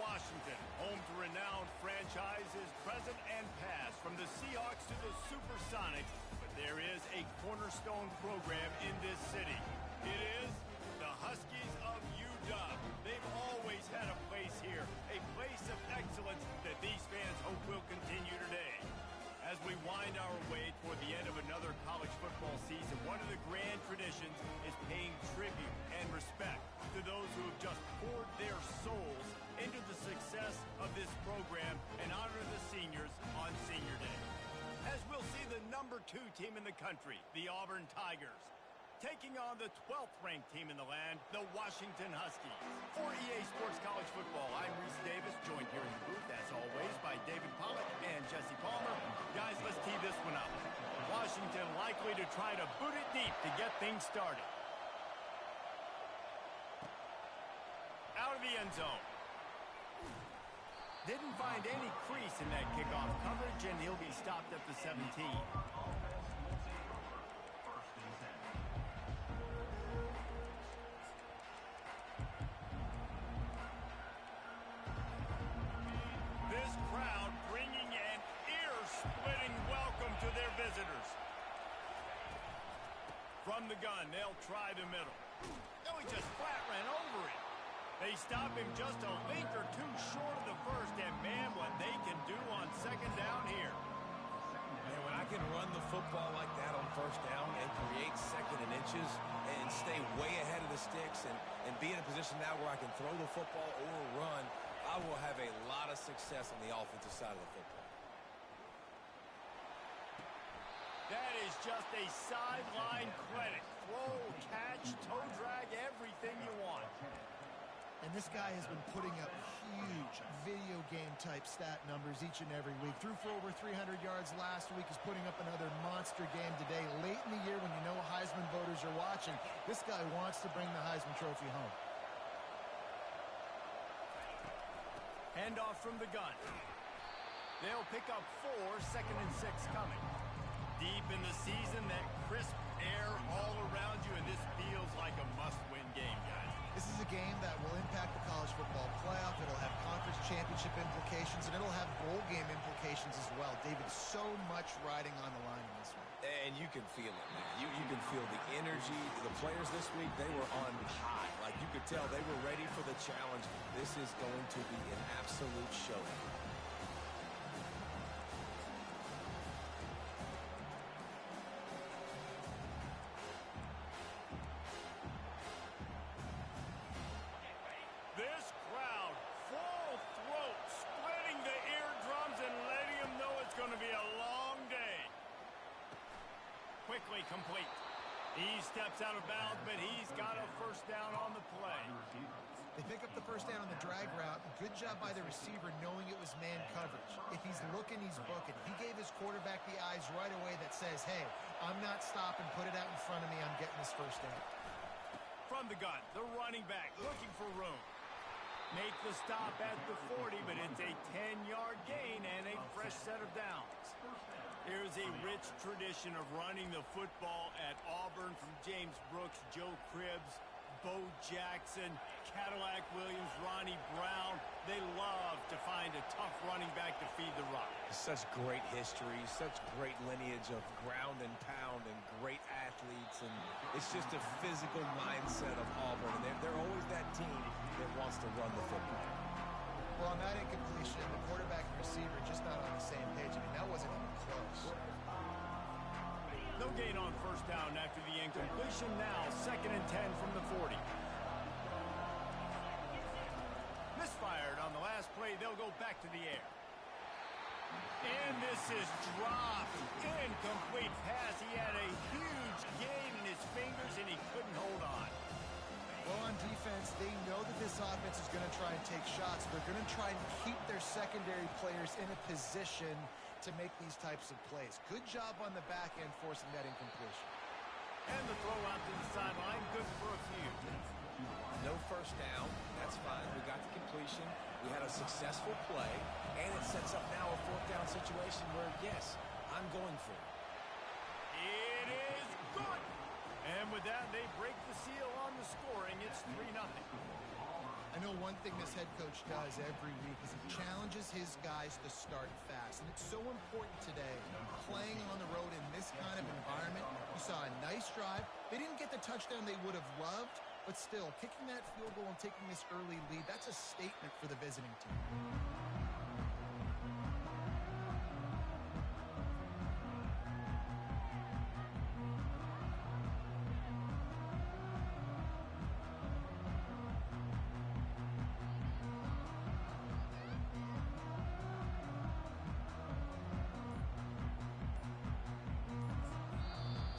Washington, home to renowned franchises present and past, from the Seahawks to the Supersonics. But there is a cornerstone program in this city. It is the Huskies of UW. They've always had a place here, a place of excellence that these fans hope will continue today. As we wind our way toward the end of another college football season, one of the grand traditions is paying tribute and respect to those who have just poured their souls into the success of this program and honor the seniors on Senior Day. As we'll see the number 2 team in the country, the Auburn Tigers, taking on the 12th-ranked team in the land, the Washington Huskies. For EA Sports College Football, I'm Reese Davis, joined here in the booth, as always, by David Pollack and Jesse Palmer. Guys, let's tee this one up. Washington likely to try to boot it deep to get things started. Out of the end zone. Didn't find any crease in that kickoff coverage, and he'll be stopped at the 17. This crowd bringing an ear-splitting welcome to their visitors. From the gun, they'll try the middle. No, he just flat ran over it. They stop him just a link or two short of the first, and man, what they can do on second down here. Man, when I can run the football like that on first down and create second and inches and stay way ahead of the sticks and be in a position now where I can throw the football or run, I will have a lot of success on the offensive side of the football. That is just a sideline credit. Throw, catch, toe drag, everything you want. And this guy has been putting up huge video game-type stat numbers each and every week. Threw for over 300 yards last week. He's putting up another monster game today. Late in the year when you know Heisman voters are watching, this guy wants to bring the Heisman Trophy home. Handoff from the gun. They'll pick up 4, second and 6 coming. Deep in the season, that crisp air all around you, and this feels like a must-win game, guys. This is a game that will impact the college football playoff. It'll have conference championship implications, and it'll have bowl game implications as well. David, so much riding on the line in this one. And you can feel it, man. You can feel the energy. The players this week, they were on high. Like, you could tell they were ready for the challenge. This is going to be an absolute showdown. This crowd, full throat, splitting the eardrums and letting them know it's going to be a long day. Quickly complete. He steps out of bounds, but he's got a first down on the play. They pick up the first down on the drag route. Good job by the receiver knowing it was man coverage. If he's looking, he's booking. He gave his quarterback the eyes right away that says, hey, I'm not stopping, put it out in front of me, I'm getting this first down. From the gun, the running back looking for room. Make the stop at the 40, but it's a 10-yard gain and a fresh set of downs. There's a rich tradition of running the football at Auburn, from James Brooks, Joe Cribbs, Bo Jackson, Cadillac Williams, Ronnie Brown. They love to find a tough running back to feed the rock. Such great history, such great lineage of ground and pound and great athletes, and it's just a physical mindset of Auburn, and they're always that team that wants to run the football. Well, on that incompletion, the quarterback and receiver just not on the same page. I mean, that wasn't even close. No gain on first down after the incompletion. Now, second and 10 from the 40. Misfired on the last play. They'll go back to the air. And this is dropped. Incomplete pass. He had a huge gain in his fingers, and he couldn't hold on. Well, on defense, they know that this offense is going to try and take shots. They're going to try and keep their secondary players in a position to make these types of plays. Good job on the back end forcing that incompletion. And the throw out to the sideline, good for a few. No first down. That's fine. We got the completion. We had a successful play, and it sets up now a fourth down situation where, yes, I'm going for it. It is good. And with that, they break the seal on the scoring. It's 3-0. I know one thing this head coach does every week is he challenges his guys to start fast. And it's so important today, playing on the road in this kind of environment. You saw a nice drive. They didn't get the touchdown they would have loved, but still, kicking that field goal and taking this early lead, that's a statement for the visiting team.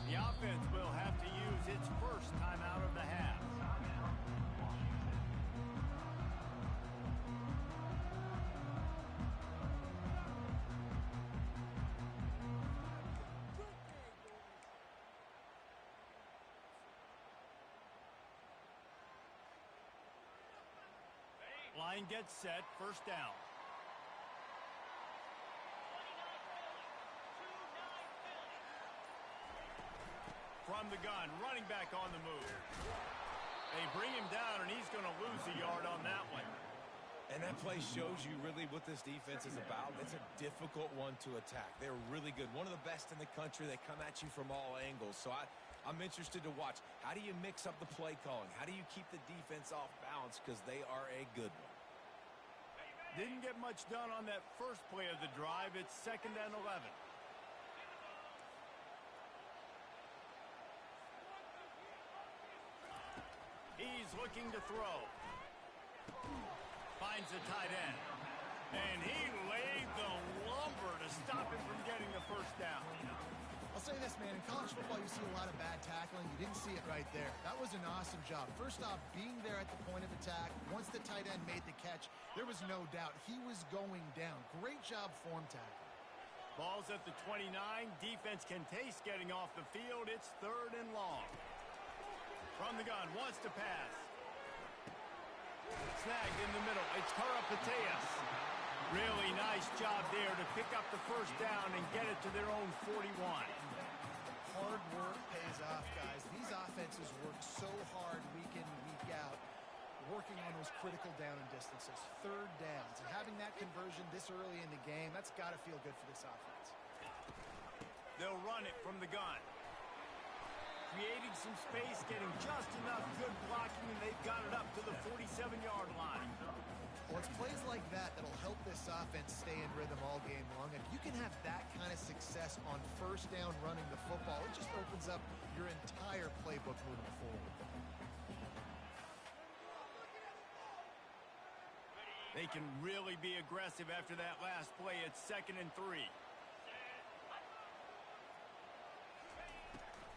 The offense will have to use its first timeout of the half. Line gets set, first down. From the gun, running back on the move. They bring him down, and he's going to lose a yard on that one. And that play shows you really what this defense is about. It's a difficult one to attack. They're really good. One of the best in the country. They come at you from all angles. So I'm interested to watch. How do you mix up the play calling? How do you keep the defense off balance? Because they are a good one. Didn't get much done on that first play of the drive. It's 2nd and 11. He's looking to throw. Finds the tight end. And he laid the lumber to stop him from getting the first down. I'll say this, man. In college football, you see a lot of bad tackling. You didn't see it right there. That was an awesome job. First off, being there at the point of attack. Once the tight end made the catch, there was no doubt he was going down. Great job form tackling. Ball's at the 29. Defense can taste getting off the field. It's 3rd and long. From the gun, wants to pass. Snagged in the middle. It's Karapateas. Really nice job there to pick up the first down and get it to their own 41. Hard work pays off, guys. These offenses work so hard week in, week out, working on those critical down and distances, 3rd downs. And having that conversion this early in the game, that's got to feel good for this offense. They'll run it from the gun. Creating some space, getting just enough good blocking, and they've got it up to the 47-yard line. Well, it's plays like that that'll help this offense stay in rhythm all game long. If you can have that kind of success on first down running the football, it just opens up your entire playbook moving forward. They can really be aggressive after that last play. It's 2nd and 3.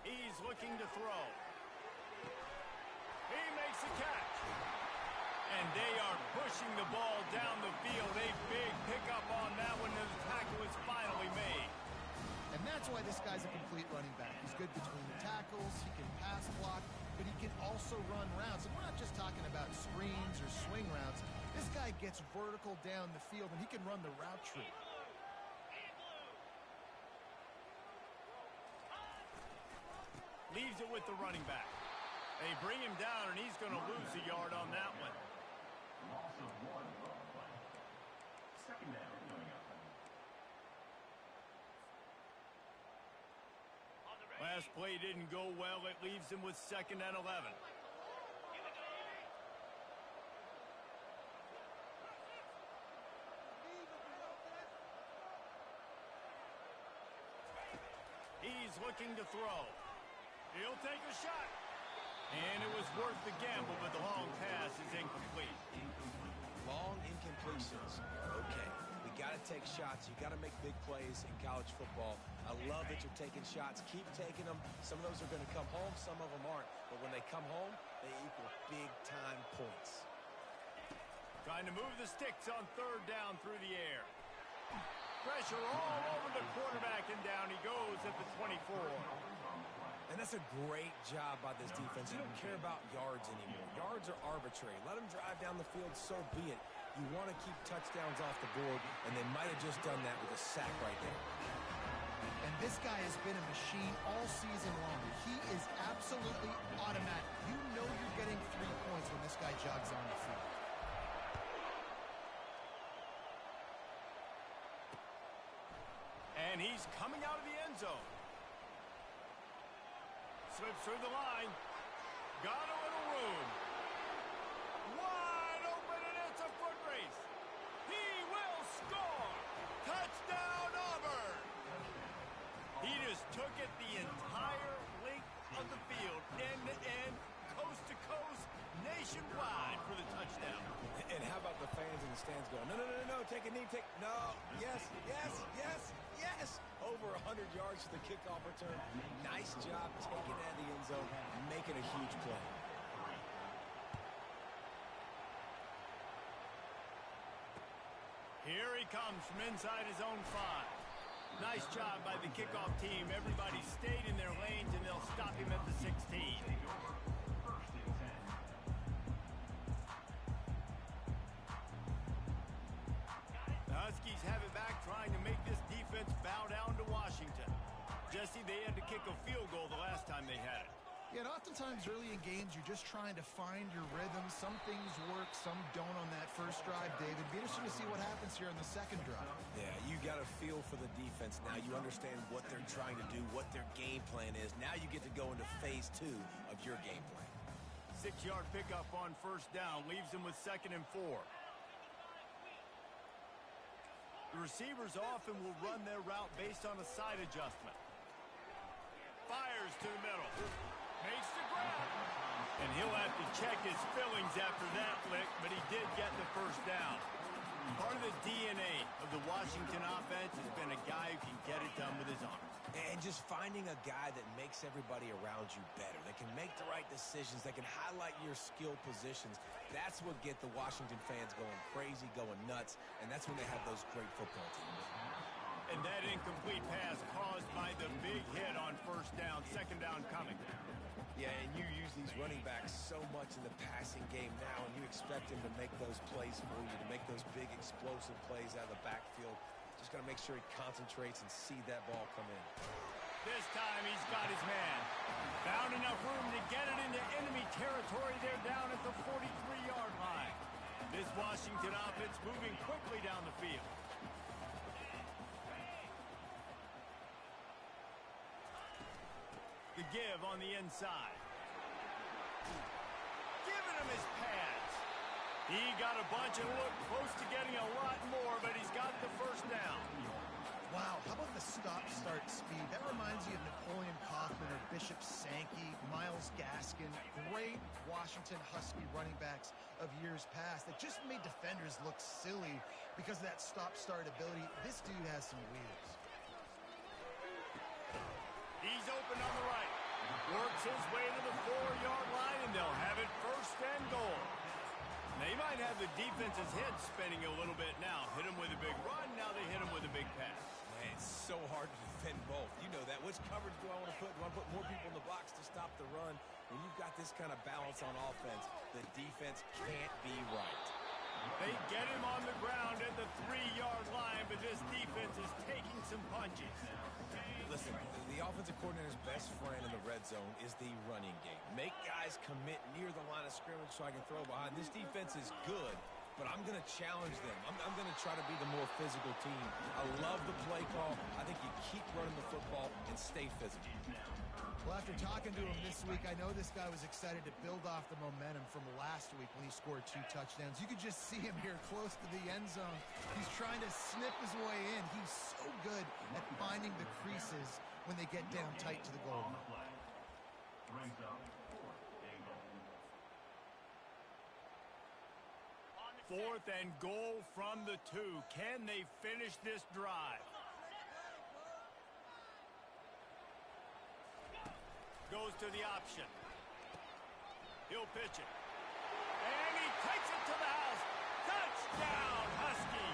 He's looking to throw. He makes the catch. And they are pushing the ball down the field. A big pickup on that one, and the tackle is finally made. And that's why this guy's a complete running back. He's good between the tackles, he can pass block, but he can also run routes. And we're not just talking about screens or swing routes. This guy gets vertical down the field, and he can run the route tree. Leaves it with the running back. They bring him down, and he's going to lose a yard on that one. Last play didn't go well. It leaves him with 2nd and 11. He's looking to throw. He'll take a shot. And it was worth the gamble, but the long pass is incomplete. Long incompletions are okay. We got to take shots. You got to make big plays in college football. I love that you're taking shots. Keep taking them. Some of those are going to come home. Some of them aren't. But when they come home, they equal big-time points. Trying to move the sticks on 3rd down through the air. Pressure all over the quarterback, and down he goes at the 24. And that's a great job by this defense. You don't care about yards anymore. Yards are arbitrary. Let them drive down the field, so be it. You want to keep touchdowns off the board, and they might have just done that with a sack right there. And this guy has been a machine all season long. He is absolutely automatic. You know you're getting 3 points when this guy jogs on the field. And he's coming out of the end zone. Slips through the line. Got a little room. Wide open, and it's a foot race. He will score. Touchdown, Auburn. He just took it the entire length of the field, end to end, coast to coast, nationwide for the touchdown. And how about the fans in the stands going, no, no, no, no, take a knee, no, yes, yes, yes, yes. Over 100 yards to the kickoff return. Nice job taking it out of the end zone, making a huge play. Here he comes from inside his own 5. Nice job by the kickoff team. Everybody stayed in their lanes, and they'll stop him at the 16. The Huskies have it back, trying to make this defense bow down to Washington. Jesse, they had to kick a field goal the last time they had it. Yeah, and oftentimes early in games, you're just trying to find your rhythm. Some things work, some don't on that first drive, David. Be interesting to see what happens here on the second drive. Yeah, you got a feel for the defense now. You understand what they're trying to do, what their game plan is. Now you get to go into phase 2 of your game plan. 6-yard pickup on first down leaves them with 2nd and 4. The receivers often will run their route based on a side adjustment. Fires to the middle. Makes the grab. And he'll have to check his fillings after that flick, but he did get the first down. Part of the DNA of the Washington offense has been a guy who can get it done with his arm. And just finding a guy that makes everybody around you better, that can make the right decisions, that can highlight your skill positions. That's what get the Washington fans going crazy, going nuts, and that's when they have those great football teams. And that incomplete pass caused by the big hit on first down, 2nd down coming. Yeah, and you use these running backs so much in the passing game now, and you expect him to make those plays for you, to make those big explosive plays out of the backfield. Just got to make sure he concentrates and see that ball come in. This time he's got his man. Found enough room to get it into enemy territory. They're down at the 43-yard line. This Washington offense moving quickly down the field. The give on the inside. Giving him his pads. He got a bunch and looked close to getting a lot more, but he's got the first down. Wow, how about the stop-start speed? That reminds you of Napoleon Kaufman or Bishop Sankey, Myles Gaskin, great Washington Husky running backs of years past that just made defenders look silly because of that stop-start ability. This dude has some wheels. He's open on the right. Works his way to the 4-yard line, and they'll have it 1st and goal. They might have the defense's head spinning a little bit now. Hit him with a big run, now they hit him with a big pass. Man, it's so hard to defend both. You know that. Which coverage do I want to put? Do I want to put more people in the box to stop the run? When you've got this kind of balance on offense, the defense can't be right. They get him on the ground at the 3-yard line, but this defense is taking some punches. Listen, the offensive coordinator's best friend in the red zone is the running game. Make guys commit near the line of scrimmage so I can throw behind. This defense is good, but I'm going to challenge them. I'm going to try to be the more physical team. I love the play call. I think you keep running the football and stay physical. Well, after talking to him this week, I know this guy was excited to build off the momentum from last week when he scored 2 touchdowns. You could just see him here close to the end zone. He's trying to snip his way in. He's so good at finding the creases when they get down tight to the goal line. 4th and goal from the 2. Can they finish this drive? Goes to the option. He'll pitch it. And he takes it to the house. Touchdown, Husky.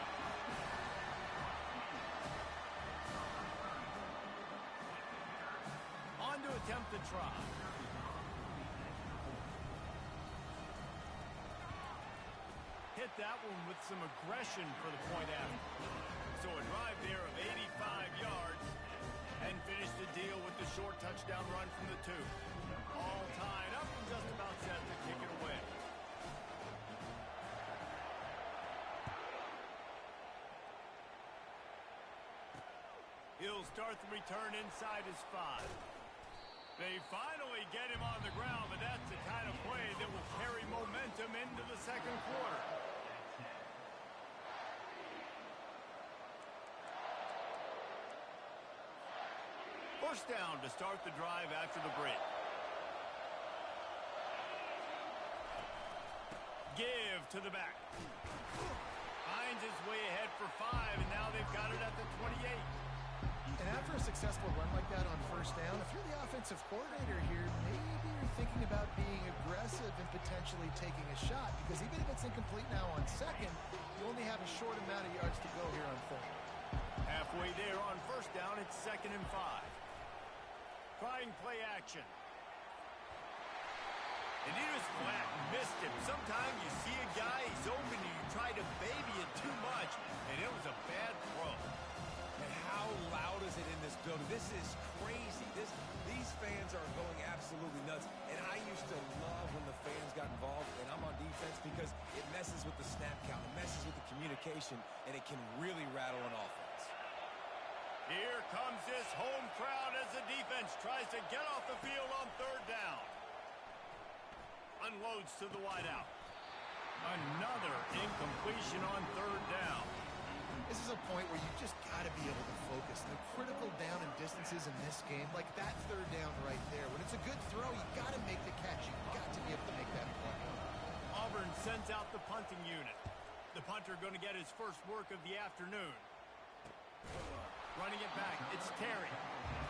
On to attempt the try. Hit that one with some aggression for the point after. So a drive there of 85 yards. And finish the deal with the short touchdown run from the 2. All tied up and just about set to kick it away. He'll start the return inside his 5. They finally get him on the ground, but that's the kind of play that will carry momentum into the second quarter. First down to start the drive after the break. Give to the back. Finds his way ahead for 5, and now they've got it at the 28. And after a successful run like that on first down, if you're the offensive coordinator here, maybe you're thinking about being aggressive and potentially taking a shot, because even if it's incomplete now on second, you only have a short amount of yards to go here on third. Halfway there on first down, it's 2nd and 5. Trying play action. And he was flat and missed him. Sometimes you see a guy, he's open, and you try to baby it too much, and it was a bad throw. And how loud is it in this building? This is crazy. These fans are going absolutely nuts. And I used to love when the fans got involved, and I'm on defense, because it messes with the snap count, it messes with the communication, and it can really rattle an offense. Here comes this home crowd as the defense tries to get off the field on third down. Unloads to the wideout. Another incompletion on third down. This is a point where you just got to be able to focus. The critical down and distances in this game, like that third down right there. When it's a good throw, you got to make the catch. You've got to be able to make that play. Auburn sends out the punting unit. The punter going to get his first work of the afternoon. Running it back, it's Terry.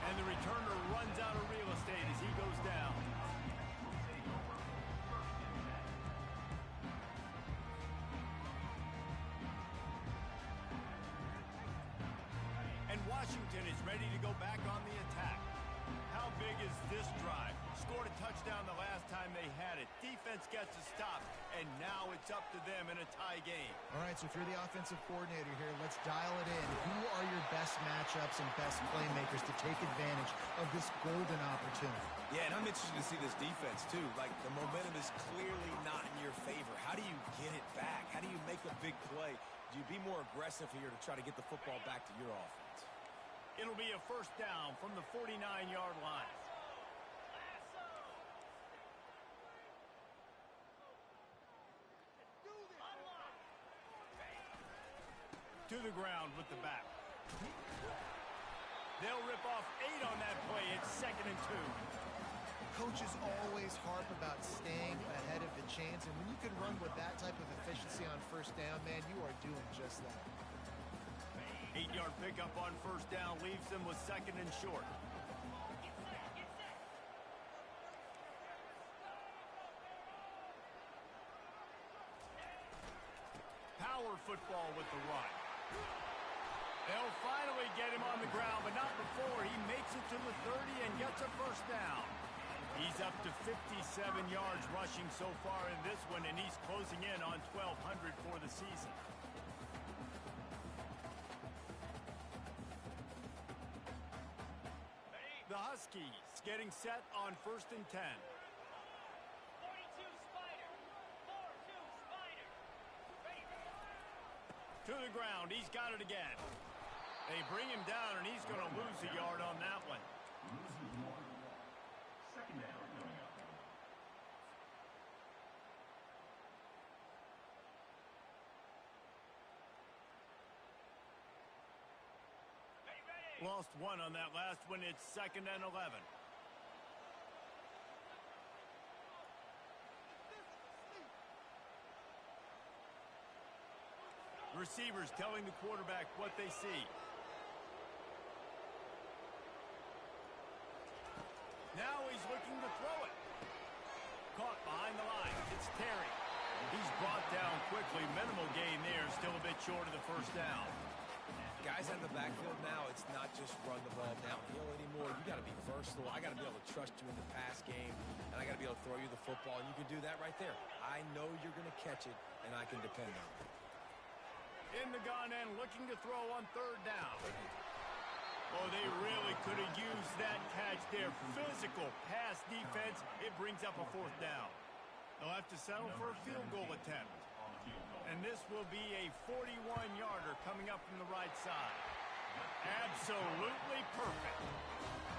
And the returner runs out of real estate as he goes down. And Washington is ready to go back on the attack. How big is this drive? Scored a touchdown the last time they had it. Defense gets a stop, and now it's up to them in a tie game. All right, so if you're the offensive coordinator here, let's dial it in. Who are your best matchups and best playmakers to take advantage of this golden opportunity? Yeah, and I'm interested to see this defense, too. Like, the momentum is clearly not in your favor. How do you get it back? How do you make a big play? Do you be more aggressive here to try to get the football back to your offense? It'll be a first down from the 49-yard line. To the ground with the back. They'll rip off 8 on that play. It's 2nd and 2. Coaches always harp about staying ahead of the chains, and when you can run with that type of efficiency on first down, man, you are doing just that. 8-yard pickup on first down leaves them with 2nd and short. Power football with the run. They'll finally get him on the ground, but not before he makes it to the 30 and gets a first down. He's up to 57 yards rushing so far in this one, and he's closing in on 1,200 for the season. The Huskies getting set on 1st and 10. 42 Spider. 4-2 Spider. To the ground. He's got it again. They bring him down, and he's going to lose a yard on that one. Second down coming up. Lost 1 on that last one. It's 2nd and 11. Receivers telling the quarterback what they see. Now he's looking to throw it. Caught behind the line. It's Terry. He's brought down quickly. Minimal gain there. Still a bit short of the first down. Guys out of the backfield now, it's not just run the ball downhill anymore. You got to be versatile. I got to be able to trust you in the pass game, and I got to be able to throw you the football, and you can do that right there. I know you're going to catch it, and I can depend on it. In the gun and looking to throw on third down. Oh, they really could have used that catch there. Physical pass defense. It brings up a fourth down. They'll have to settle for a field goal attempt. And this will be a 41-yarder coming up from the right side. Absolutely perfect.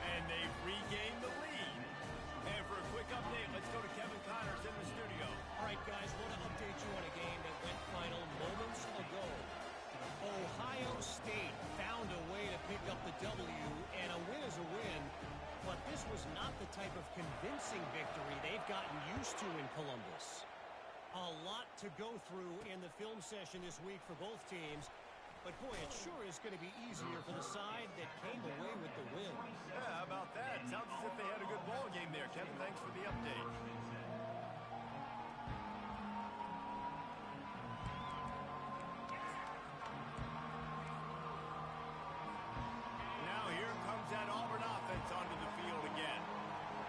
And they've regained the lead. And for a quick update, let's go to Kevin Connors in the studio. All right, guys, want to update you on a game that went final moments ago. Ohio State found a way to pick up the W, and a win is a win. But this was not the type of convincing victory they've gotten used to in Columbus. A lot to go through in the film session this week for both teams. But, boy, it sure is going to be easier for the side that came away with the win. Yeah, how about that? Sounds as if they had a good ball game there. Kevin, thanks for the update. Now here comes that Auburn offense onto the field again.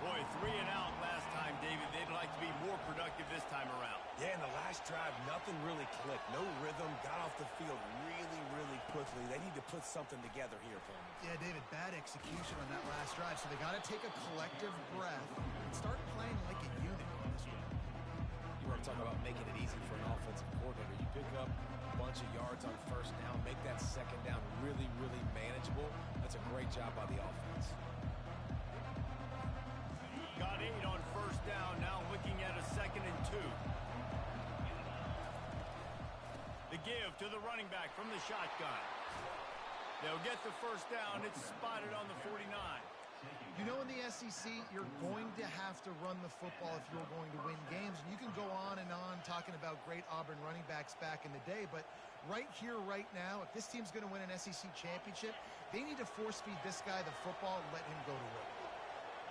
Boy, 3 and out last time, David. They'd like to be more productive this time around. Yeah, in the last drive, nothing really clicked. No rhythm, got off the field really, really quickly. They need to put something together here for me. Yeah, David, bad execution on that last drive, so they got to take a collective breath and start playing like a unit on this one. You were talking about making it easy for an offensive coordinator. You pick up a bunch of yards on first down, make that second down really, really manageable. That's a great job by the offense. Got 8 on first down, now looking at a 2nd and 2. The give to the running back from the shotgun. They'll get the first down. It's spotted on the 49. You know, in the SEC, you're going to have to run the football if you're going to win games. And you can go on and on talking about great Auburn running backs back in the day, but right here, right now, if this team's going to win an SEC championship, they need to force-feed this guy the football and let him go to work.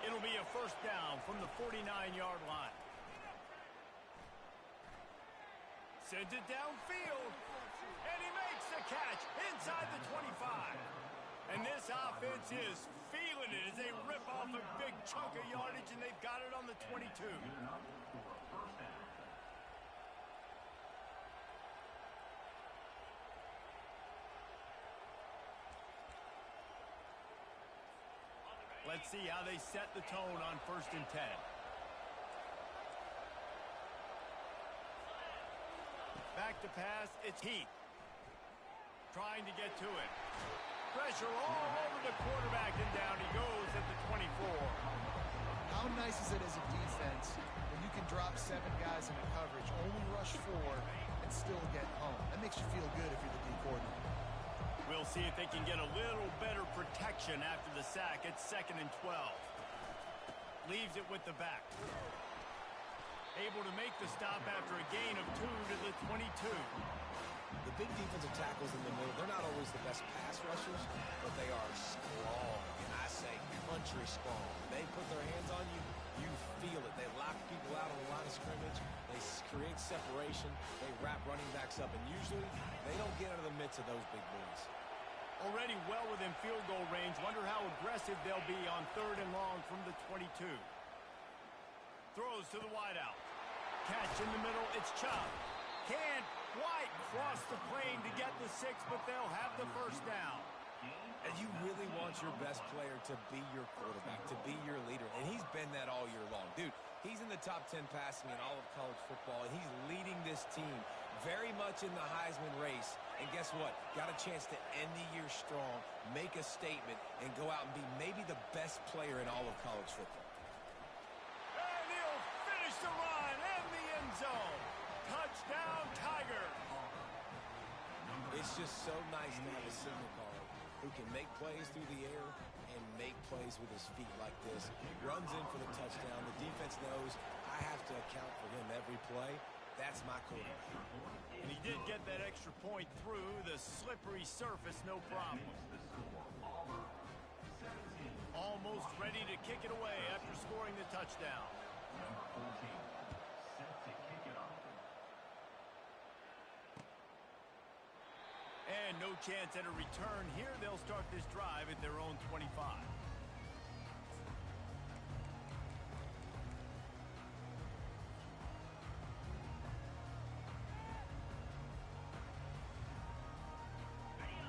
It'll be a first down from the 49-yard line. Sends it downfield, and he makes the catch inside the 25. And this offense is feeling it as they rip off a big chunk of yardage, and they've got it on the 22. Let's see how they set the tone on 1st and 10. Back to pass, it's Heath. Trying to get to it. Pressure all over the quarterback, and down he goes at the 24. How nice is it as a defense when you can drop 7 guys in coverage, only rush 4, and still get home? That makes you feel good if you're the D coordinator. We'll see if they can get a little better protection after the sack. It's 2nd and 12. Leaves it with the back. Able to make the stop after a gain of 2 to the 22. The big defensive tackles in the middle, they're not always the best pass rushers, but they are strong. And I say country strong. They put their hands on you, you feel it. They lock people out on the line of scrimmage. They create separation. They wrap running backs up. And usually, they don't get out of the midst of those big boys. Already well within field goal range. Wonder how aggressive they'll be on 3rd and long from the 22. Throws to the wideout. Catch in the middle. It's Chubb. Can't quite cross the plane to get the 6, but they'll have the first down. And you really want your best player to be your quarterback, to be your leader. And he's been that all year long. Dude, he's in the top 10 passing in all of college football, and he's leading this team very much in the Heisman race. And guess what? Got a chance to end the year strong, make a statement, and go out and be maybe the best player in all of college football. And he'll finish the run in the end zone. Touchdown, Tiger. It's just so nice to have a signal caller who can make plays through the air and make plays with his feet like this. Runs in for the touchdown. The defense knows I have to account for him every play. That's my quarterback. And he did get that extra point through the slippery surface, no problem. Almost ready to kick it away after scoring the touchdown. And no chance at a return here. They'll start this drive at their own 25.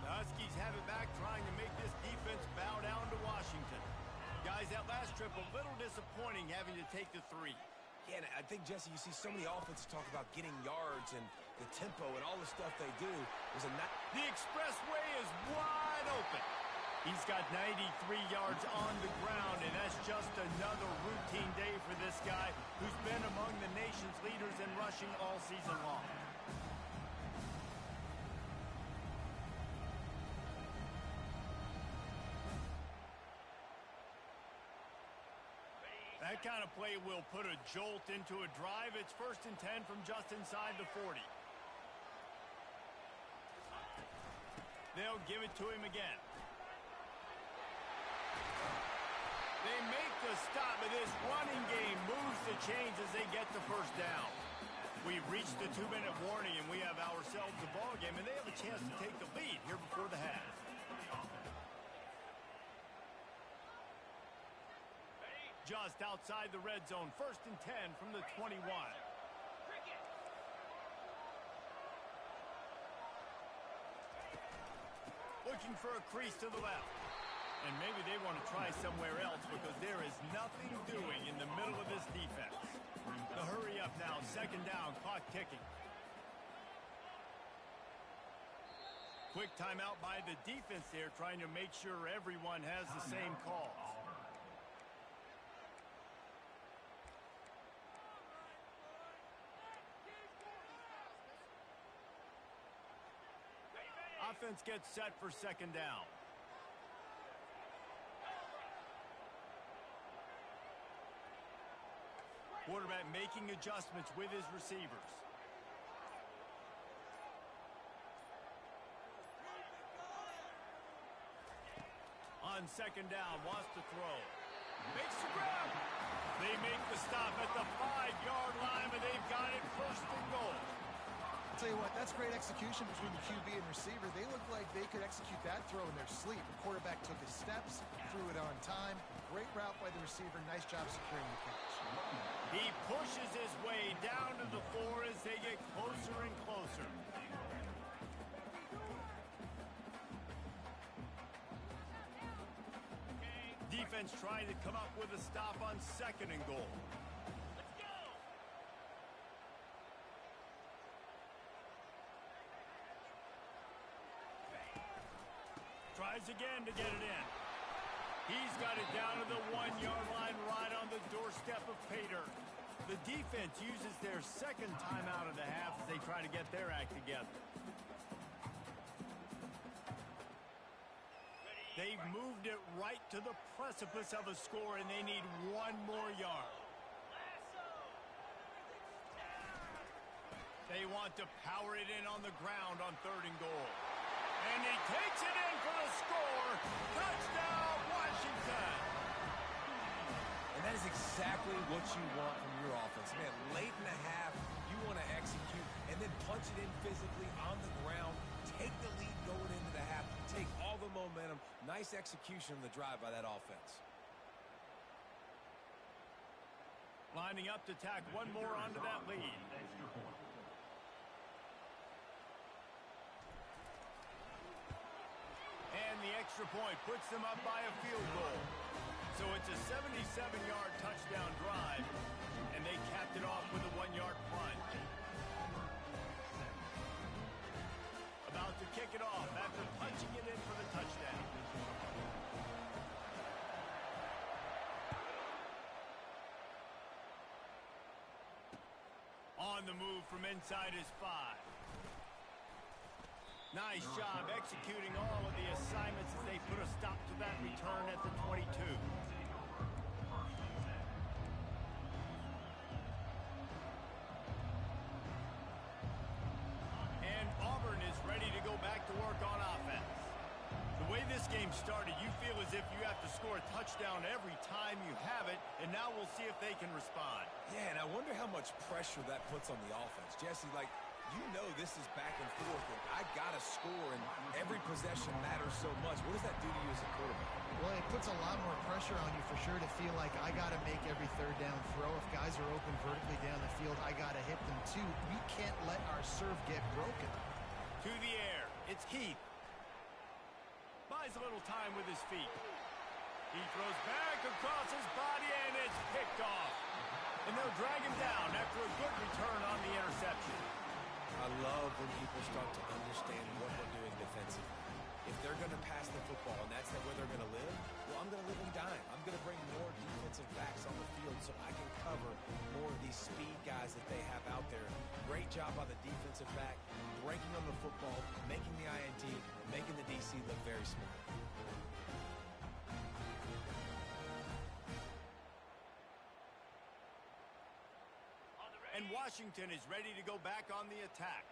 The Huskies have it back, trying to make this defense bow down to Washington. Guys, that last trip a little disappointing, having to take the 3. Yeah, and I think, Jesse, you see so many offenses talk about getting yards and the tempo and all the stuff they do. The expressway is wide open. He's got 93 yards on the ground, and that's just another routine day for this guy who's been among the nation's leaders in rushing all season long. That kind of play will put a jolt into a drive. It's 1st and 10 from just inside the 40. They'll give it to him again. They make the stop, but this running game moves the chains as they get the first down. We've reached the 2-minute warning, and we have ourselves a ball game, and they have a chance to take the lead here before the half. Just outside the red zone, 1st and 10 from the 21. Looking for a crease to the left. And maybe they want to try somewhere else because there is nothing doing in the middle of this defense. The hurry up now, 2nd down, clock ticking. Quick timeout by the defense there, trying to make sure everyone has the same calls. Offense gets set for 2nd down. Quarterback making adjustments with his receivers. On 2nd down, wants to throw. Makes the grab. They make the stop at the 5-yard line, but they've got it 1st and goal. I'll tell you what, that's great execution between the QB and receiver. They look like they could execute that throw in their sleep. The quarterback took his steps, threw it on time. Great route by the receiver. Nice job securing the catch. He pushes his way down to the floor as they get closer and closer. Defense trying to come up with a stop on 2nd and goal. Tries again to get it in. He's got it down to the 1-yard line right on the doorstep of Pater. The defense uses their 2nd timeout of the half as they try to get their act together. They've moved it right to the precipice of a score, and they need 1 more yard. They want to power it in on the ground on 3rd and goal. And he takes it in for the score. Touchdown, Washington. And that is exactly what you want from your offense. Man, late in the half, you want to execute and then punch it in physically on the ground. Take the lead going into the half. Take all the momentum. Nice execution on the drive by that offense. Lining up to tack 1 more onto that lead. And the extra point puts them up by a field goal. So it's a 77-yard touchdown drive, and they capped it off with a 1-yard plunge. About to kick it off after punching it in for the touchdown. On the move from inside his 5. Nice job executing all of the assignments as they put a stop to that return at the 22. And Auburn is ready to go back to work on offense. The way this game started, you feel as if you have to score a touchdown every time you have it, and now we'll see if they can respond. Yeah, and I wonder how much pressure that puts on the offense. Jesse, like, you know this is back and forth, and I got to score, and every possession matters so much. What does that do to you as a quarterback? Well, it puts a lot more pressure on you for sure to feel like I got to make every 3rd down throw. If guys are open vertically down the field, I got to hit them too. We can't let our serve get broken. To the air, it's Heath. Buys a little time with his feet. He throws back across his body, and it's picked off. And they'll drag him down after a good return on the interception. I love when people start to understand what we're doing defensively. If they're going to pass the football and that's where they're going to live, well, I'm going to live and dime. I'm going to bring more defensive backs on the field so I can cover more of these speed guys that they have out there. Great job by the defensive back, breaking on the football, making the INT, making the DC look very smart. And Washington is ready to go back on the attack.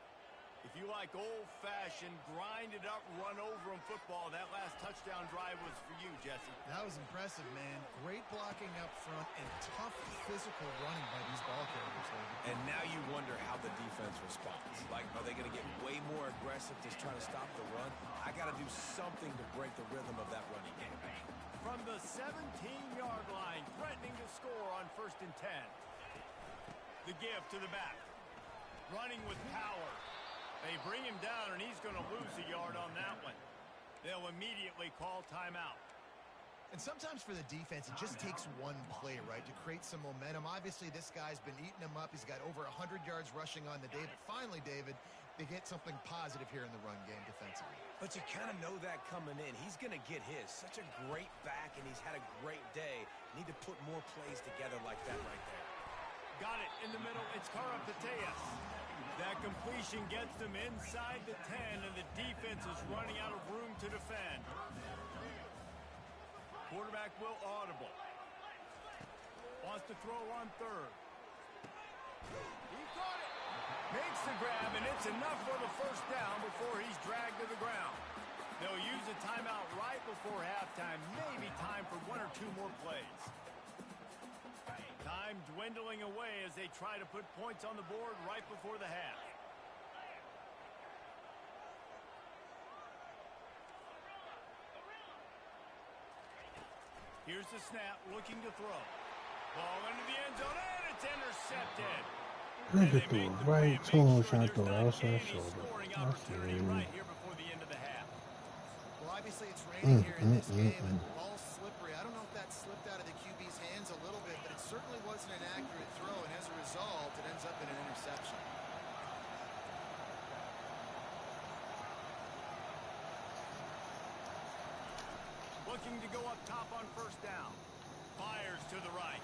If you like old-fashioned, grind-it-up, run-over-'em football, that last touchdown drive was for you, Jesse. That was impressive, man. Great blocking up front and tough physical running by these ball carriers. And now you wonder how the defense responds. Like, are they going to get way more aggressive to try to stop the run? I got to do something to break the rhythm of that running game. From the 17-yard line, threatening to score on 1st and 10. The give to the back. Running with power. They bring him down, and he's going to lose a yard on that one. They'll immediately call timeout. And sometimes for the defense, it just takes one play, right, to create some momentum. Obviously, this guy's been eating them up. He's got over 100 yards rushing on the day. But finally, David, they get something positive here in the run game defensively. But you kind of know that coming in. He's going to get his. Such a great back, and he's had a great day. Need to put more plays together like that right there. Got it in the middle. It's Karapateas. That completion gets them inside the 10, and the defense is running out of room to defend. Quarterback will audible. Wants to throw on 3rd. He caught it. Makes the grab, and it's enough for the 1st down before he's dragged to the ground. They'll use a timeout right before halftime. Maybe time for 1 or 2 more plays. Time dwindling away as they try to put points on the board right before the half. Here's the snap, looking to throw. Ball into the end zone, and it's intercepted. Look at the right tool trying to throw outside shoulder. Opportunity right here before the end of the half. Well, obviously, it's raining here in this game, and the ball's slippery. I don't know if that slipped out of the QB's hands a little bit, but it certainly wasn't an accurate throw, and as a result, it ends up in an interception. Looking to go up top on 1st down. Fires to the right.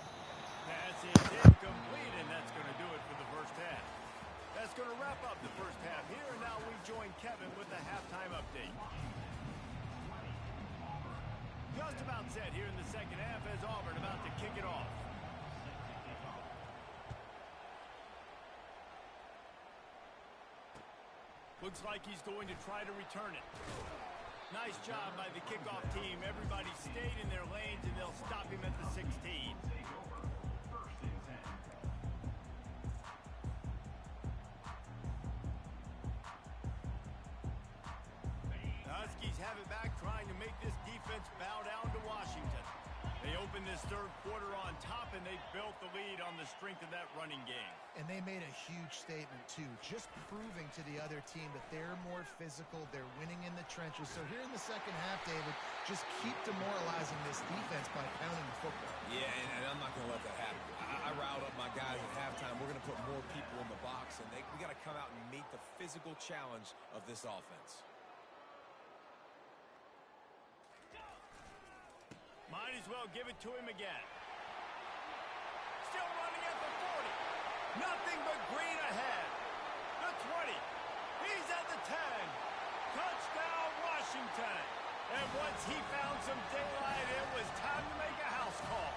Pass is incomplete, and that's going to do it for the 1st half. That's going to wrap up the 1st half here, and now we join Kevin with the halftime update. Just about set here in the 2nd half as Auburn about to kick it off. Looks like he's going to try to return it. Nice job by the kickoff team. Everybody stayed in their lanes, and they'll stop him at the 16. Huskies have it back, trying to make this defense bow down to Washington. They open this 3rd quarter on top, and they built the lead on the strength of that running game. And they made a huge statement, too, just proving to the other team that they're more physical, they're winning in the trenches. So here in the 2nd half, David, just keep demoralizing this defense by pounding the football. Yeah, and I'm not going to let that happen. I riled up my guys at halftime. We're going to put more people in the box, and we got to come out and meet the physical challenge of this offense. Might as well give it to him again. Still running at the 40. Nothing but green ahead. The 20. He's at the 10. Touchdown, Washington. And once he found some daylight, it was time to make a house call.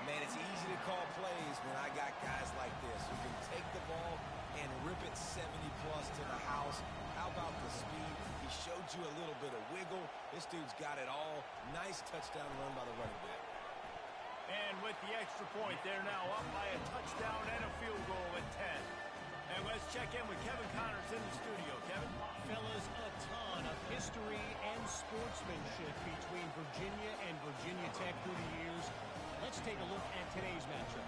Man, it's easy to call plays when I got guys like this who can take the ball and rip it 70-plus to the house. How about the speed? He showed you a little bit of wiggle. This dude's got it all. Nice touchdown run by the running back. And with the extra point, they're now up by a touchdown and a field goal at 10. And let's check in with Kevin Connors in the studio. Kevin? Fellas, a ton of history and sportsmanship between Virginia and Virginia Tech through the years. Let's take a look at today's matchup.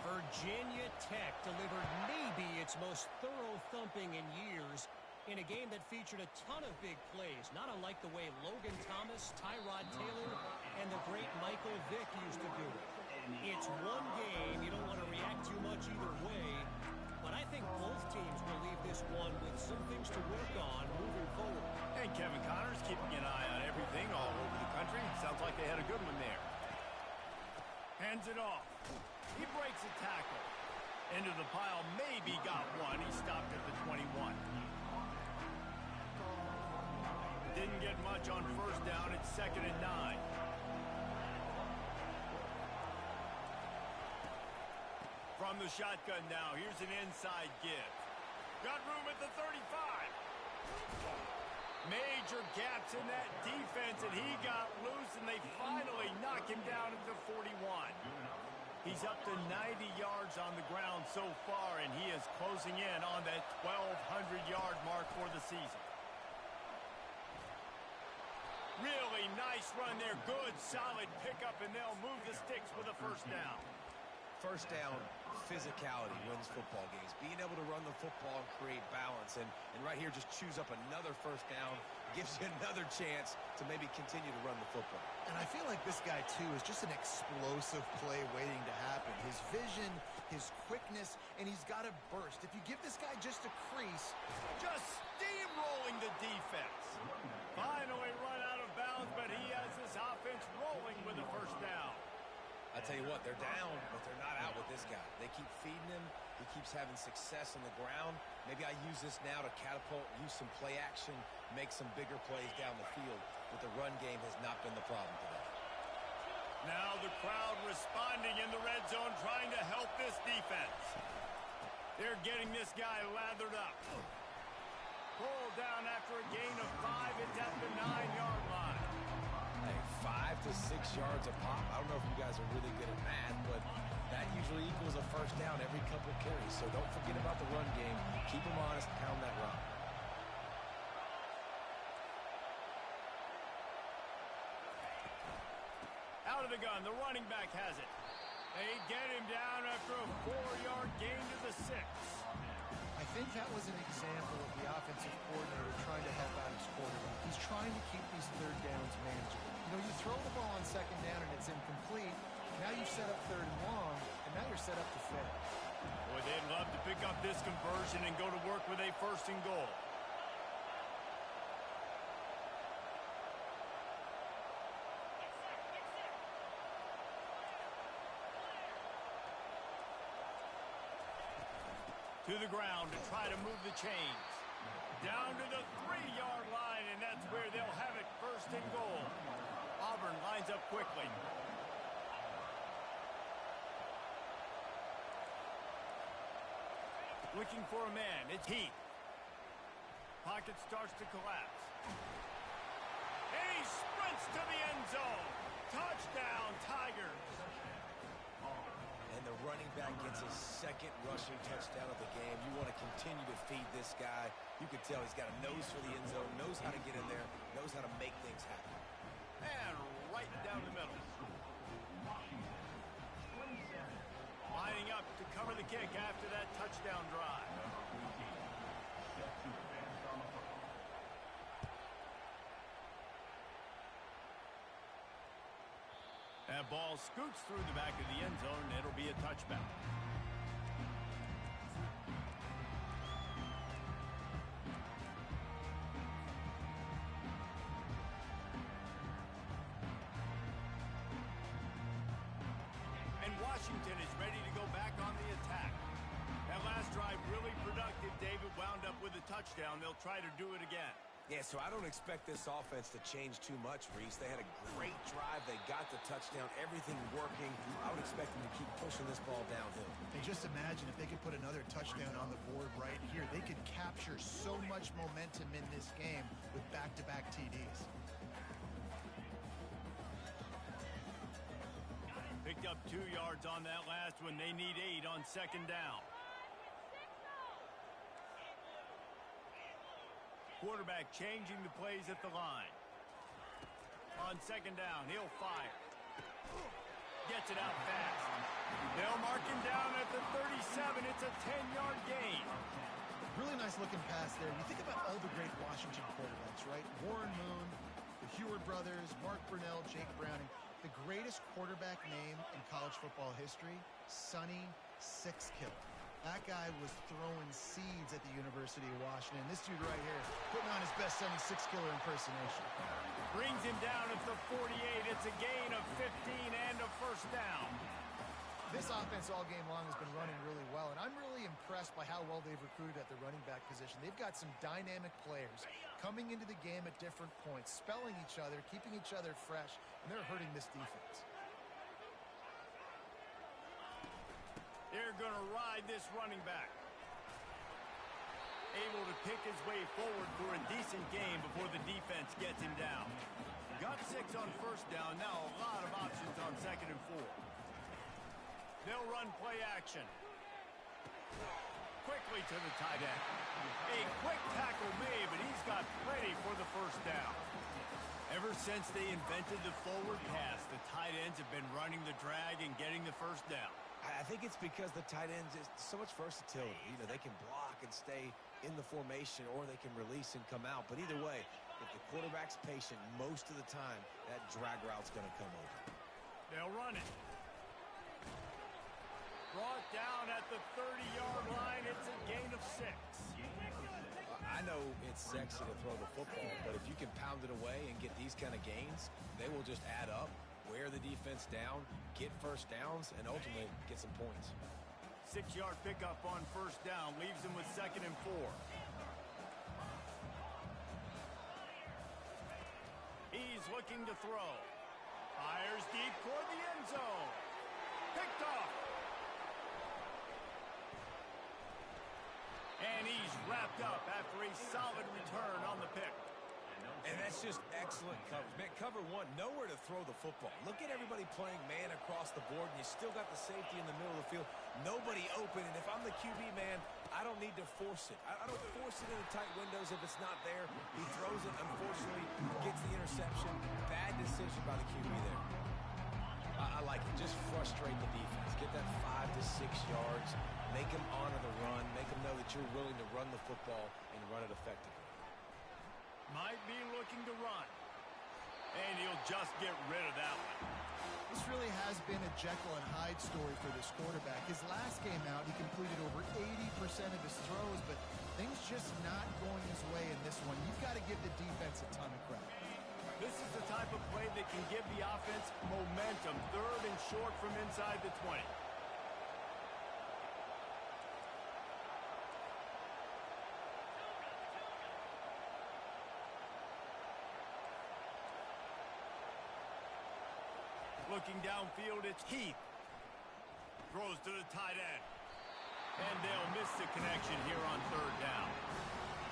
Virginia Tech delivered maybe its most thorough thumping in years in a game that featured a ton of big plays, not unlike the way Logan Thomas, Tyrod Taylor, and the great Michael Vick used to do it. It's one game. You don't want to react too much either way. But I think both teams will leave this one with some things to work on moving forward. And Kevin Connors keeping an eye on everything all over the country. Sounds like they had a good one there. Hands it off. He breaks a tackle. Into the pile, maybe got one. He stopped at the 21. Didn't get much on first down. It's 2nd and 9. From the shotgun now, here's an inside give. Got room at the 35. Major gaps in that defense, and he got loose, and they finally knock him down at the 41. He's up to 90 yards on the ground so far, and he is closing in on that 1,200-yard mark for the season. Really nice run there. Good, solid pickup, and they'll move the sticks with a first down. First down, physicality wins football games. Being able to run the football and create balance. And right here, just choose up another first down. Gives you another chance to maybe continue to run the football. And I feel like this guy, too, is just an explosive play waiting to happen. His vision, his quickness, and he's got a burst. If you give this guy just a crease, just steamrolling the defense. Finally run out of bounds, but he has this offense rolling with a first down. I tell you what, they're down, but they're not out with this guy. They keep feeding him. He keeps having success on the ground. Maybe I use this now to catapult, use some play action, make some bigger plays down the field. But the run game has not been the problem today. Now the crowd responding in the red zone, trying to help this defense. They're getting this guy lathered up. Pulled down after a gain of 5. It's at the 9-yard line. Hey, 5 to 6 yards a pop. I don't know if you guys are really good at math, but that usually equals a first down every couple carries. So don't forget about the run game. Keep them honest, pound that rock. Out of the gun, the running back has it. They get him down after a 4-yard gain to the 6. I think that was an example of the offensive coordinator trying to help out his quarterback. He's trying to keep these third downs manageable. You know, you throw the ball on second down and it's incomplete. Now you've set up third and long, and now you're set up to fail. Boy, they'd love to pick up this conversion and go to work with a 1st and goal. To the ground to try to move the chains. Down to the 3-yard line, and that's where they'll have it 1st and goal. Auburn lines up quickly. Looking for a man. It's Heath. Pocket starts to collapse. And he sprints to the end zone. Touchdown, Tigers. And the running back gets his 2nd rushing touchdown of the game. You want to continue to feed this guy. You can tell he's got a nose for the end zone, knows how to get in there, knows how to make things happen. And right down the middle. Lining up to cover the kick after that touchdown drive. That ball scoots through the back of the end zone, and it'll be a touchback. And Washington is ready to go back on the attack. That last drive really productive. David wound up with a touchdown. They'll try to do it again. Yeah, so I don't expect this offense to change too much, Reese. They had a great drive. They got the touchdown. Everything working. I would expect them to keep pushing this ball downhill. And just imagine if they could put another touchdown on the board right here. They could capture so much momentum in this game with back-to-back TDs. Picked up 2 yards on that last one. They need 8 on 2nd down. Quarterback changing the plays at the line. On 2nd down, he'll fire. Gets it out fast. They'll mark him down at the 37. It's a 10-yard gain. Really nice looking pass there. You think about all the great Washington quarterbacks, right? Warren Moon, the Heward brothers, Mark Brunell, Jake Browning. The greatest quarterback name in college football history, Sonny Sixkiller. That guy was throwing seeds at the University of Washington. This dude right here, putting on his best Sonny Sixkiller impersonation. Brings him down at the 48. It's a gain of 15 and a first down. This offense all game long has been running really well, and I'm really impressed by how well they've recruited at the running back position. They've got some dynamic players coming into the game at different points, spelling each other, keeping each other fresh, and they're hurting this defense. They're going to ride this running back. Able to pick his way forward for a decent game before the defense gets him down. Got 6 on first down. Now a lot of options on 2nd and 4. They'll run play action. Quickly to the tight end. A quick tackle made, but he's got plenty for the first down. Ever since they invented the forward pass, the tight ends have been running the drag and getting the first down. I think it's because the tight ends is so much versatility. You know, they can block and stay in the formation, or they can release and come out. But either way, if the quarterback's patient, most of the time, that drag route's going to come over. They'll run it. Brought down at the 30-yard line. It's a gain of 6. I know it's sexy to throw the football, but if you can pound it away and get these kind of gains, they will just add up, wear the defense down, get first downs, and ultimately get some points. 6-yard pickup on first down leaves him with 2nd and 4. He's looking to throw. Fires deep toward the end zone. Picked off. And he's wrapped up after a solid return on the pick. And that's just excellent coverage. Man, cover one, nowhere to throw the football. Look at everybody playing man across the board, and you still got the safety in the middle of the field. Nobody open, and if I'm the QB, man, I don't need to force it. I don't force it into tight windows if it's not there. He throws it, unfortunately, gets the interception. Bad decision by the QB there. I like it. Just frustrate the defense. Get that 5 to 6 yards. Make them honor the run. Make them know that you're willing to run the football and run it effectively. Might be looking to run. And he'll just get rid of that one. This really has been a Jekyll and Hyde story for this quarterback. His last game out, he completed over 80% of his throws, but things just not going his way in this one. You've got to give the defense a ton of credit. This is the type of play that can give the offense momentum. 3rd and short from inside the 20. Looking downfield, it's Heath. Throws to the tight end. And they'll miss the connection here on 3rd down.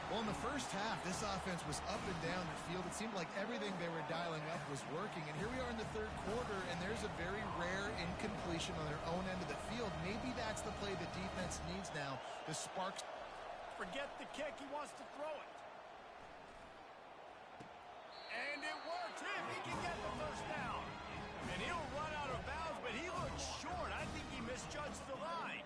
Well, in the first half, this offense was up and down the field. It seemed like everything they were dialing up was working. And here we are in the 3rd quarter, and there's a very rare incompletion on their own end of the field. Maybe that's the play the defense needs now. The sparks. Forget the kick. He wants to throw it. And it works. He can get the first down. And he'll run out of bounds, but he looks short. I think he misjudged the line.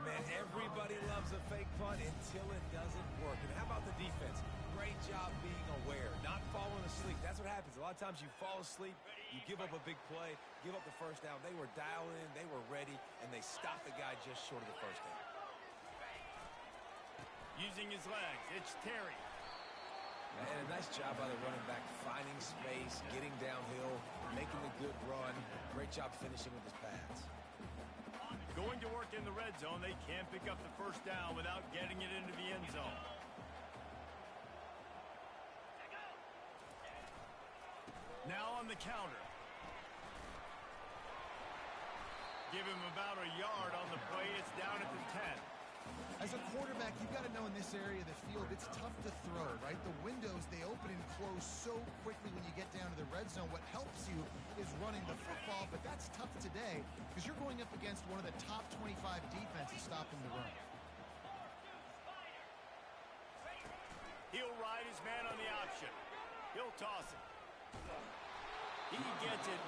Man, everybody loves a fake punt until it doesn't work. And how about the defense? Great job being aware, not falling asleep. That's what happens. A lot of times you fall asleep, you give up a big play, give up the first down. They were dialed in, they were ready, and they stopped the guy just short of the first down. Using his legs, it's Terry. And a nice job by the running back, finding space, getting downhill, making a good run. Great job finishing with his pads. Going to work in the red zone. They can't pick up the first down without getting it into the end zone. Now on the counter. Give him about a yard on the play. It's down at the 10. As a quarterback, you've got to know in this area of the field, it's tough to throw, right? The windows, they open and close so quickly when you get down to the red zone. What helps you is running the football, but that's tough today because you're going up against one of the top 25 defenses stopping the run. He'll ride his man on the option. He'll toss it. He gets it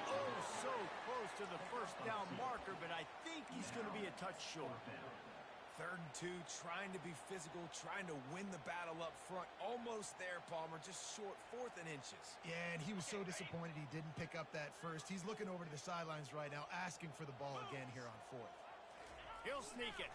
so close to the first down marker, but I think he's going to be a touch short. 3rd and 2, trying to be physical, trying to win the battle up front. Almost there, Palmer, just short, 4th and inches. Yeah, and he was so disappointed he didn't pick up that first. He's looking over to the sidelines right now, asking for the ball again here on 4th. He'll sneak it.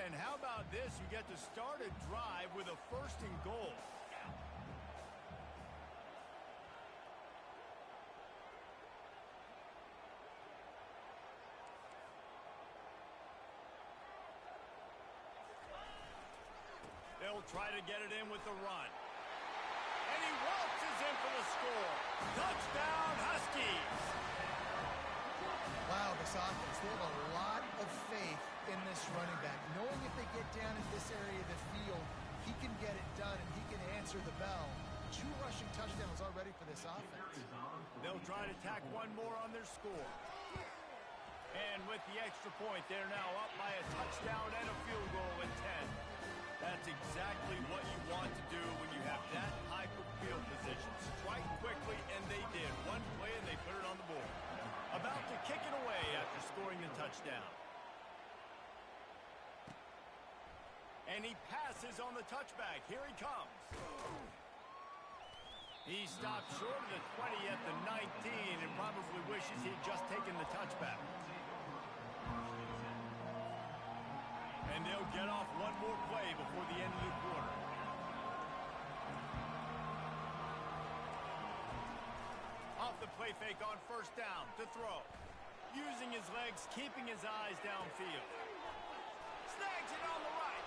And how about this? You get to start a drive with a 1st and goal. They'll try to get it in with the run. And he waltzes in for the score. Touchdown, Huskies! Wow, this offense, they have a lot of faith in this running back, knowing if they get down in this area of the field, he can get it done and he can answer the bell. 2 rushing touchdowns already for this offense. They'll try to tack one more on their score. And with the extra point, they're now up by a touchdown and a field goal at 10. That's exactly what you want to do when you have that type of field position. Strike quickly, and they did. One play, and they put it on the board. About to kick it away after scoring the touchdown. And he passes on the touchback. Here he comes. He stopped short of the 20 at the 19 and probably wishes he'd just taken the touchback. And they'll get off one more play before the end of the quarter. Off the play fake on 1st down to throw. Using his legs, keeping his eyes downfield. Snags it on the right.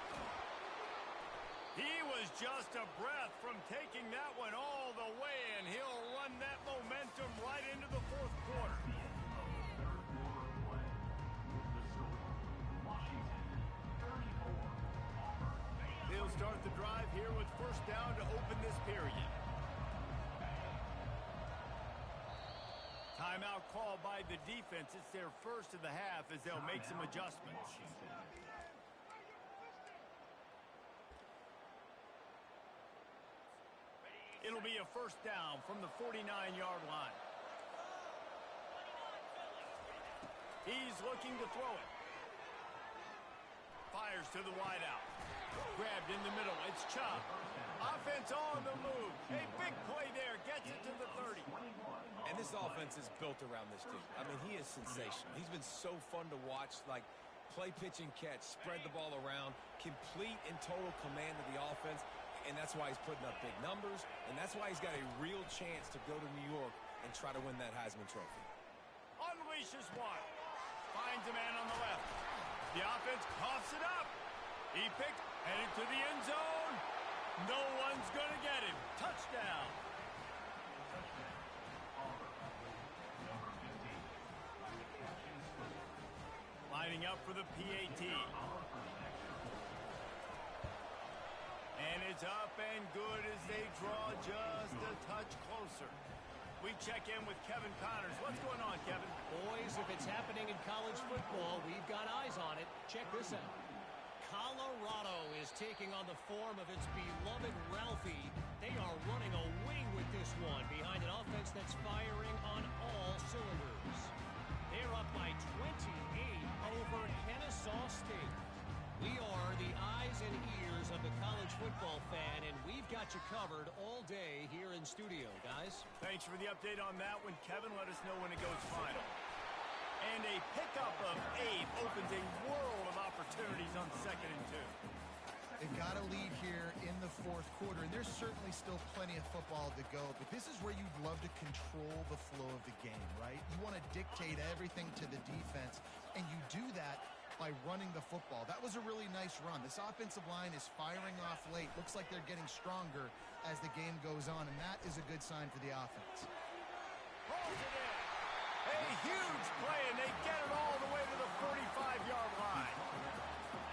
He was just a breath from taking that one all the way, and he'll run that momentum right into the 4th quarter. They'll start the drive here with 1st down to open this period. Timeout called by the defense. It's their first of the half as they'll make some adjustments. It'll be a 1st down from the 49-yard line. He's looking to throw it. Fires to the wideout. Grabbed in the middle. It's Chubb. Offense on the move. A big play there. Gets it to the 30. And this offense is built around this dude. I mean, he is sensational. He's been so fun to watch, like play, pitch, and catch, spread the ball around, complete and total command of the offense, and that's why he's putting up big numbers, and that's why he's got a real chance to go to New York and try to win that Heisman Trophy. Unleashes one. Finds a man on the left. The offense coughs it up. He picked, headed to the end zone. No one's going to get him. Touchdown. Lining up for the PAT. And it's up and good as they draw just a touch closer. We check in with Kevin Connors. What's going on, Kevin? Boys, if it's happening in college football, we've got eyes on it. Check this out. Colorado is taking on the form of its beloved Ralphie. They are running a wing with this one behind an offense that's firing on all cylinders. They're up by 28 over Kennesaw State. We are the eyes and ears of the college football fan, and we've got you covered all day here in studio, guys. Thanks for the update on that one, Kevin. Let us know when it goes final. And a pickup of 8 opens a world of opportunities on 2nd and 2. They've got a lead here in the 4th quarter, and there's certainly still plenty of football to go, but this is where you'd love to control the flow of the game, right? You want to dictate everything to the defense, and you do that by running the football. That was a really nice run. This offensive line is firing off late. Looks like they're getting stronger as the game goes on, and that is a good sign for the offense. Pulls it in. A huge play, and they get it all the way to the 45-yard line.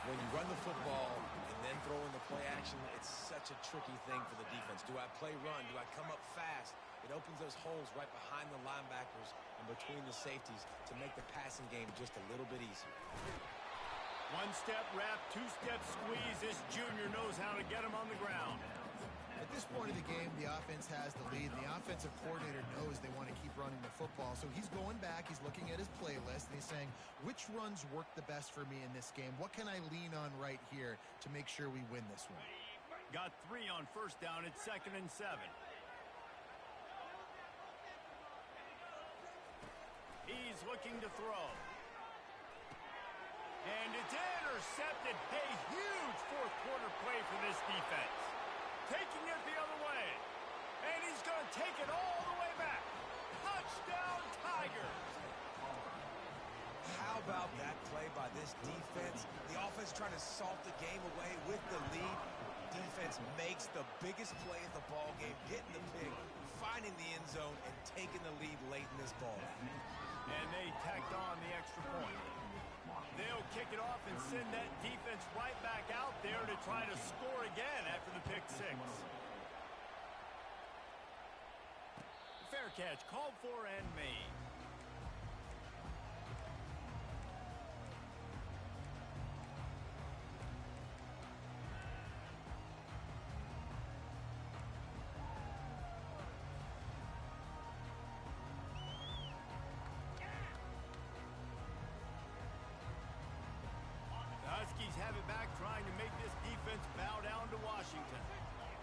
When you run the football and then throw in the play action, it's such a tricky thing for the defense. Do I play run? Do I come up fast? It opens those holes right behind the linebackers and between the safeties to make the passing game just a little bit easier. One-step wrap, 2-step squeeze. This junior knows how to get him on the ground. At this point of the game, the offense has the lead, and the offensive coordinator knows they want to keep running the football. So he's going back, he's looking at his playlist, and he's saying, which runs work the best for me in this game? What can I lean on right here to make sure we win this one? Got 3 on first down. It's 2nd and 7. He's looking to throw. And it's intercepted. A huge fourth quarter play for this defense. Taking it the other way. And he's going to take it all the way back. Touchdown, Tigers. How about that play by this defense? The offense trying to salt the game away with the lead. Defense makes the biggest play of the ball game, getting the pick, finding the end zone, and taking the lead late in this ball. And they tacked on the extra point. They'll kick it off and send that defense right back out there to try to score again after the pick 6. Fair catch called for and made. Huskies have it back, trying to make this defense bow down to Washington.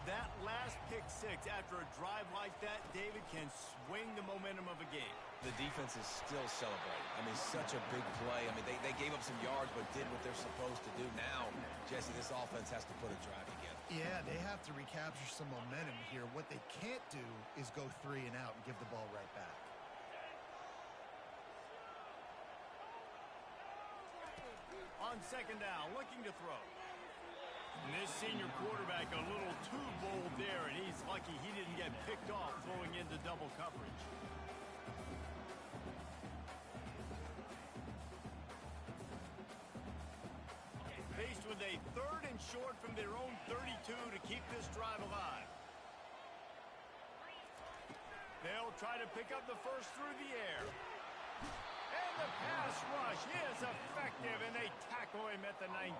That last pick 6 after a drive like that, David, can swing the momentum of a game. The defense is still celebrating. I mean, such a big play. I mean, they gave up some yards but did what they're supposed to do. Now, Jesse, this offense has to put a drive together. Yeah, they have to recapture some momentum here. What they can't do is go 3 and out and give the ball right back. On 2nd down, looking to throw. And this senior quarterback a little too bold there, and he's lucky he didn't get picked off throwing into double coverage. Faced with a 3rd and short from their own 32 to keep this drive alive. They'll try to pick up the first through the air. And the pass rush is effective, and they tackle him at the 19.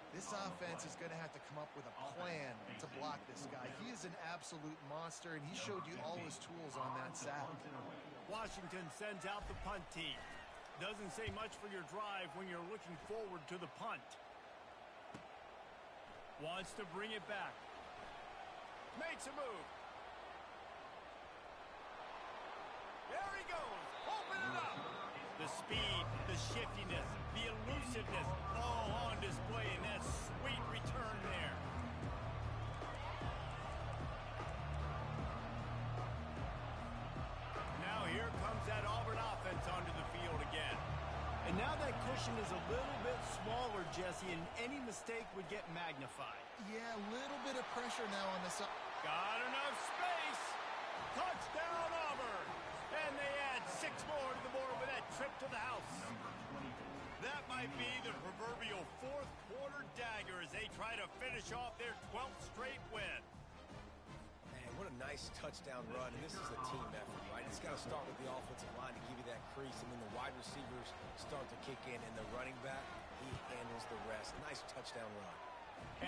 This offense is going to have to come up with a plan to block this guy. He is an absolute monster, and he showed you all his tools on that sack. Washington sends out the punt team. Doesn't say much for your drive when you're looking forward to the punt. Wants to bring it back. Makes a move. There he goes. Open it up. The speed, the shiftiness, the elusiveness, all on display in that sweet return there. Now here comes that Auburn offense onto the field again. And now that cushion is a little bit smaller, Jesse, and any mistake would get magnified. Yeah, a little bit of pressure now on the side. Got enough space. Touchdown, Auburn. And they add 6 more to the board with that trip to the house. That might be the proverbial 4th quarter dagger as they try to finish off their 12th straight win. Man, what a nice touchdown run, and this is a team effort, right? It's got to start with the offensive line to give you that crease, and then the wide receivers start to kick in, and the running back, he handles the rest. Nice touchdown run.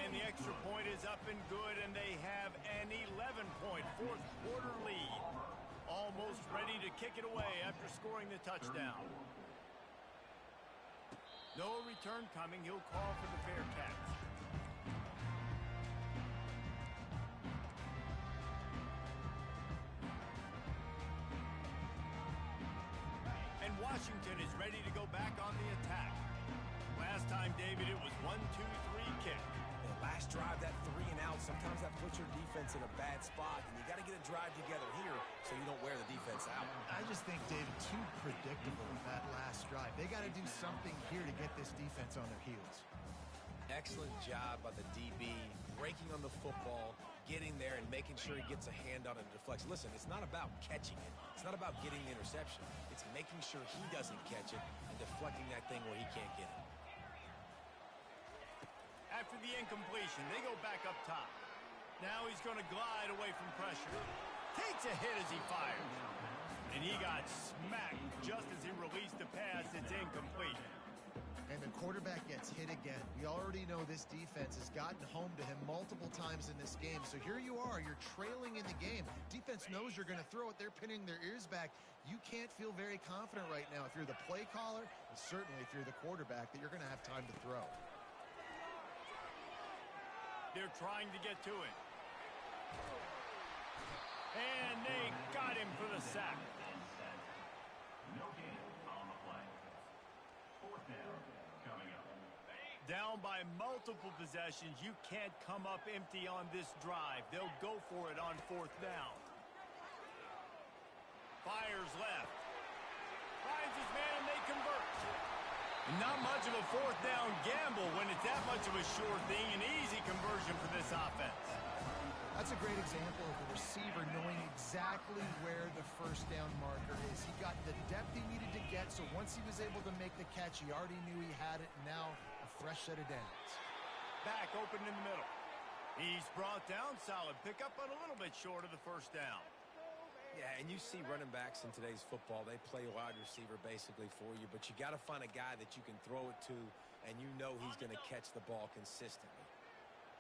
And the extra point is up and good, and they have an 11-point 4th quarter lead. Almost ready to kick it away after scoring the touchdown. No return coming. He'll call for the fair catch. And Washington is ready to go back on the attack. Last time, David, it was 1-2-3 kick. Last drive, that 3 and out, sometimes that puts your defense in a bad spot, and you got to get a drive together here so you don't wear the defense out. I just think, David, too predictable with that last drive. They got to do something here to get this defense on their heels. Excellent job by the DB, breaking on the football, getting there and making sure he gets a hand on it and deflects. Listen, it's not about catching it. It's not about getting the interception. It's making sure he doesn't catch it and deflecting that thing where he can't get it. After the incompletion, they go back up top. Now he's going to glide away from pressure. Takes a hit as he fires. And he got smacked just as he released the pass. It's incomplete. And the quarterback gets hit again. We already know this defense has gotten home to him multiple times in this game. So here you are, you're trailing in the game. Defense knows you're going to throw it. They're pinning their ears back. You can't feel very confident right now if you're the play caller, and certainly if you're the quarterback, that you're going to have time to throw. They're trying to get to it. And they got him for the sack. No gain on the play. Fourth down coming up. Down by multiple possessions. You can't come up empty on this drive. They'll go for it on fourth down. Fires left. Finds his man and they convert. Not much of a fourth down gamble when it's that much of a sure thing. An easy conversion for this offense. That's a great example of the receiver knowing exactly where the first down marker is. He got the depth he needed to get, so once he was able to make the catch, he already knew he had it, and now a fresh set of downs. Back open in the middle. He's brought down. Solid pickup, but a little bit short of the first down. Yeah, and you see running backs in today's football, they play wide receiver basically for you, but you got to find a guy that you can throw it to, and you know he's going to catch the ball consistently.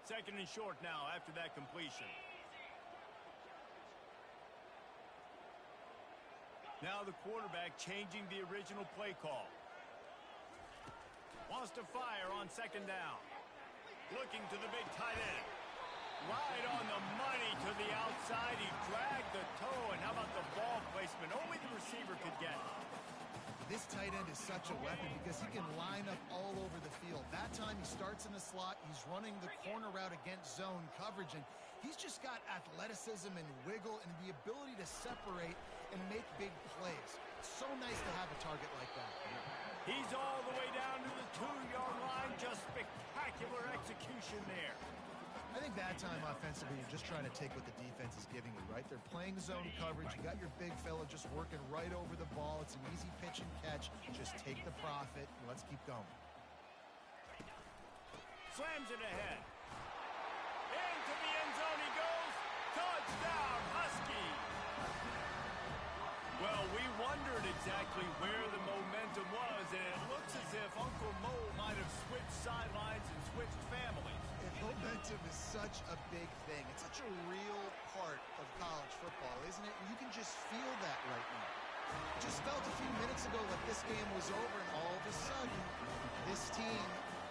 Second and short now after that completion. Now the quarterback changing the original play call. Wants to fire on second down. Looking to the big tight end. Right on the money to the outside. He dragged the toe, and how about the ball placement? Only the receiver could get it. This tight end is such a weapon because he can line up all over the field. That time he starts in the slot. He's running the corner route against zone coverage, and he's just got athleticism and wiggle and the ability to separate and make big plays. It's so nice to have a target like that. He's all the way down to the 2-yard line. Just spectacular execution there. I think that time offensively, you're just trying to take what the defense is giving you, right? They're playing zone coverage. You got your big fella just working right over the ball. It's an easy pitch and catch. Just take the profit, and let's keep going. Slams it ahead. Into the end zone he goes. Touchdown, Husky. Well, we wondered exactly where the momentum was, and it looks as if Uncle Mo might have switched sidelines and switched families. And momentum is such a big thing. It's such a real part of college football, isn't it? And you can just feel that right now. It just felt a few minutes ago like this game was over, and all of a sudden, this team,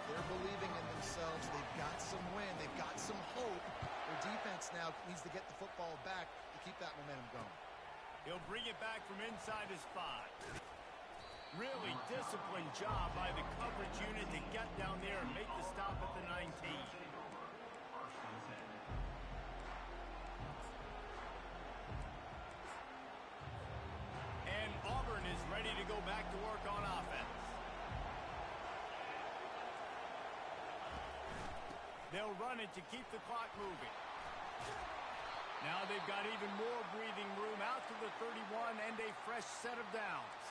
they're believing in themselves. They've got some win. They've got some hope. Their defense now needs to get the football back to keep that momentum going. He'll bring it back from inside his 5. Really disciplined job by the coverage unit to get down there and make the stop at the 19. And Auburn is ready to go back to work on offense. They'll run it to keep the clock moving. Now they've got even more breathing room out to the 31 and a fresh set of downs.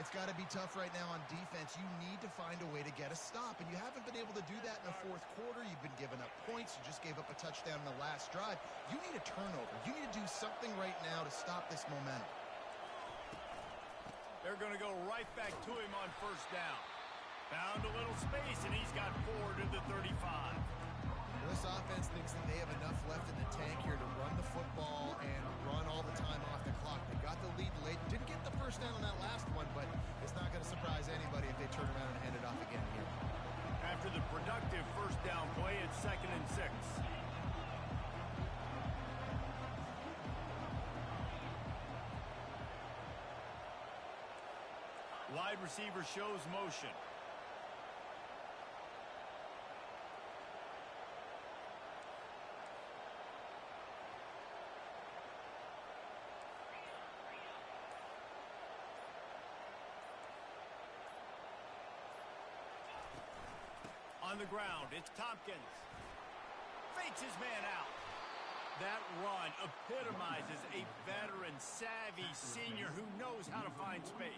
It's got to be tough right now on defense. You need to find a way to get a stop, and you haven't been able to do that in the fourth quarter. You've been giving up points. You just gave up a touchdown in the last drive. You need a turnover. You need to do something right now to stop this momentum. They're going to go right back to him on first down. Found a little space, and he's got 4 to the 35. This offense thinks that they have enough left in the tank here to run the football and run all the time off the clock. They got the lead late. Didn't get the first down on that last one, but it's not going to surprise anybody if they turn around and hand it off again here. After the productive first down play, it's 2nd and 6. Wide receiver shows motion. On the ground, it's Tompkins. Fakes his man out. That run epitomizes a veteran, savvy senior who knows how to find space.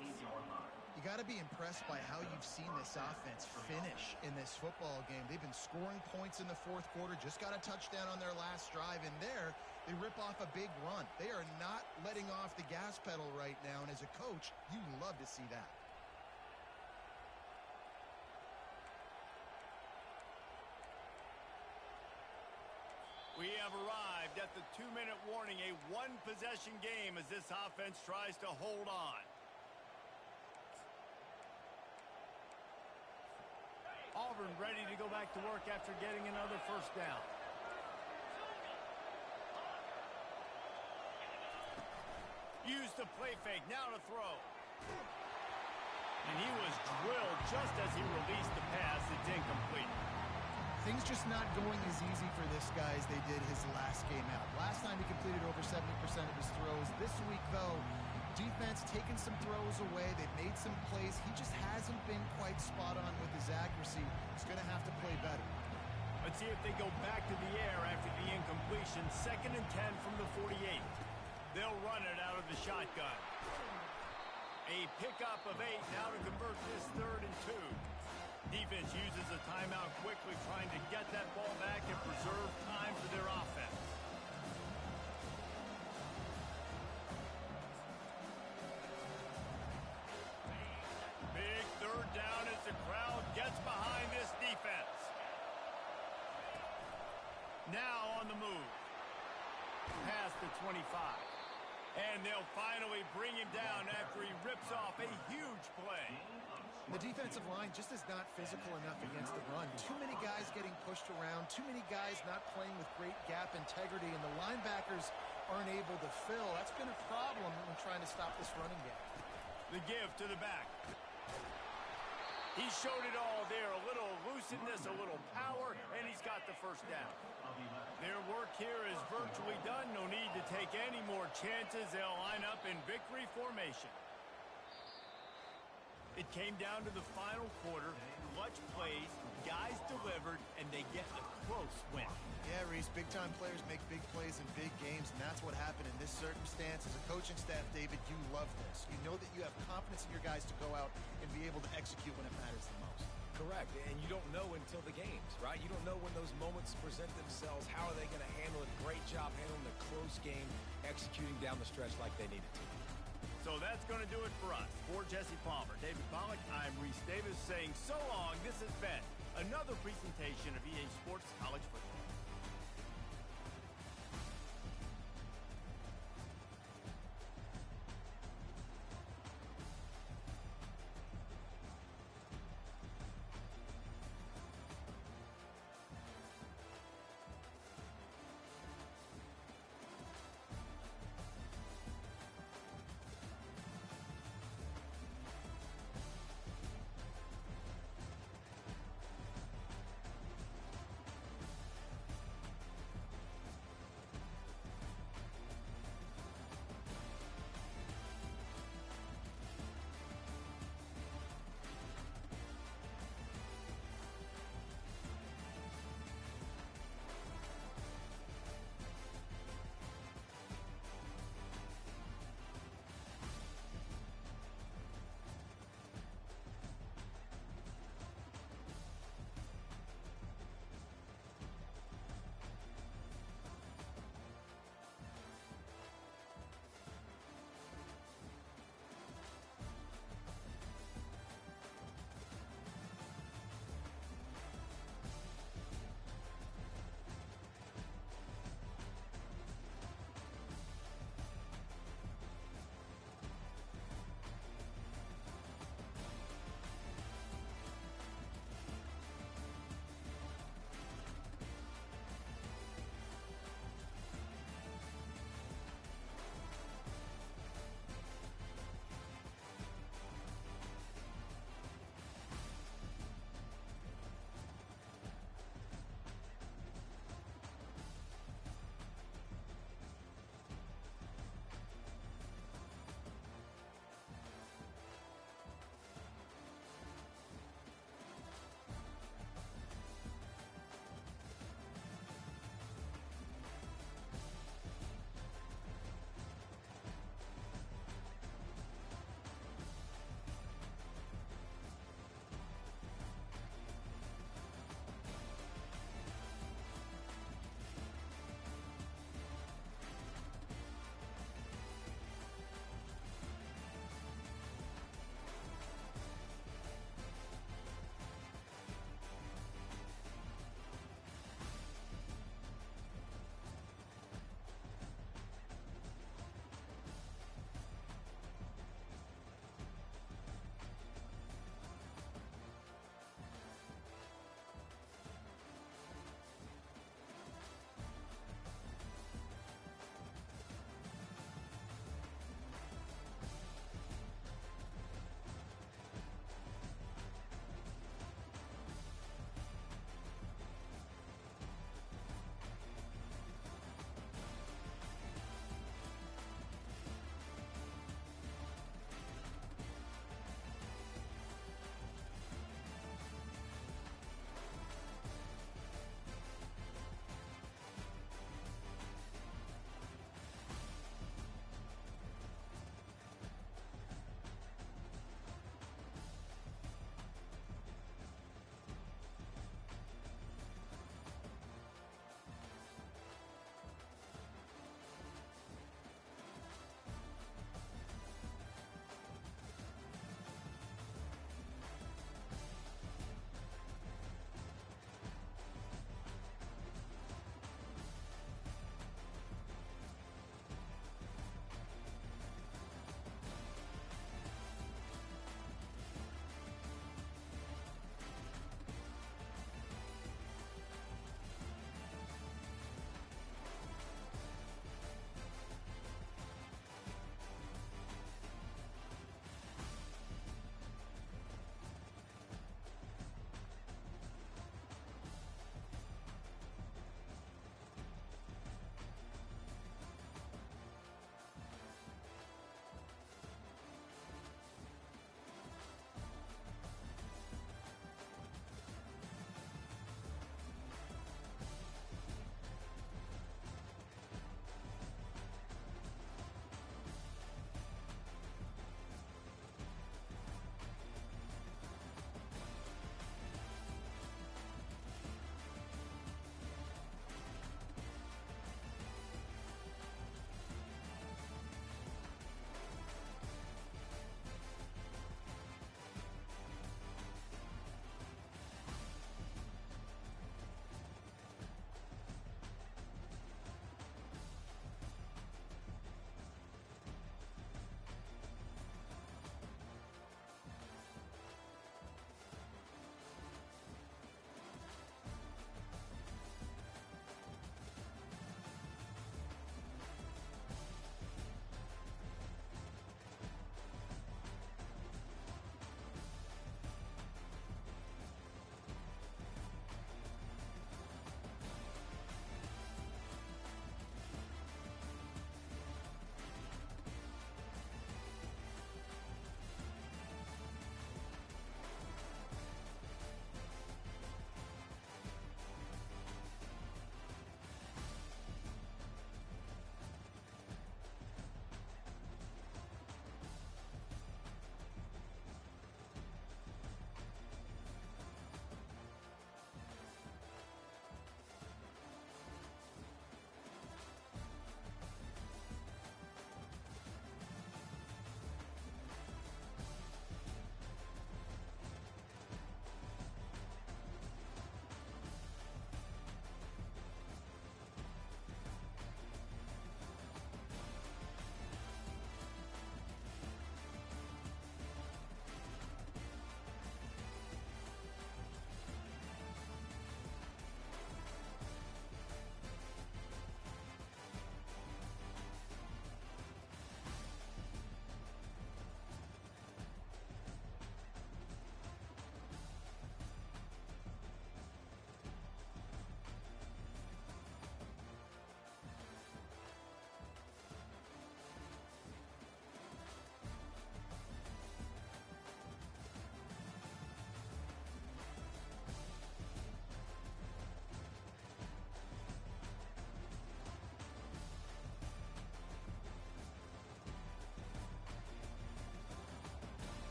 You got to be impressed by how you've seen this offense finish in this football game. They've been scoring points in the fourth quarter, just got a touchdown on their last drive, and there they rip off a big run. They are not letting off the gas pedal right now, and as a coach, you love to see that. have arrived at the 2-minute warning, a one-possession game as this offense tries to hold on. Auburn ready to go back to work after getting another first down. Use the play fake, now to throw. And he was drilled just as he released the pass. It's incomplete. Things just not going as easy for this guy as they did his last game out. Last time he completed over 70% of his throws. This week, though, defense taking some throws away. They've made some plays. He just hasn't been quite spot on with his accuracy. He's going to have to play better. Let's see if they go back to the air after the incompletion. 2nd and 10 from the 48. They'll run it out of the shotgun. A pickup of 8 now to convert this 3rd and 2. Defense uses a timeout quickly, trying to get that ball back and preserve time for their offense. Big 3rd down as the crowd gets behind this defense. Now on the move. Past the 25. And they'll finally bring him down after he rips off a huge play. The defensive line just is not physical enough against the run. Too many guys getting pushed around, too many guys not playing with great gap integrity, and the linebackers aren't able to fill. That's been a problem when trying to stop this running game. The give to the back. He showed it all there. A little elusiveness, a little power, and he's got the first down. Their work here is virtually done. No need to take any more chances. They'll line up in victory formation. It came down to the final quarter. Clutch plays, guys delivered, and they get a close win. Yeah, Reese, big-time players make big plays in big games, and that's what happened in this circumstance. As a coaching staff, David, you love this. You know that you have confidence in your guys to go out and be able to execute when it matters the most. Correct, and you don't know until the games, right? You don't know when those moments present themselves. How are they going to handle it? Great job handling the close game, executing down the stretch like they needed to. So that's going to do it for us. For Jesse Palmer, David Pollack, I'm Reese Davis saying so long. This has been another presentation of EA Sports College Football.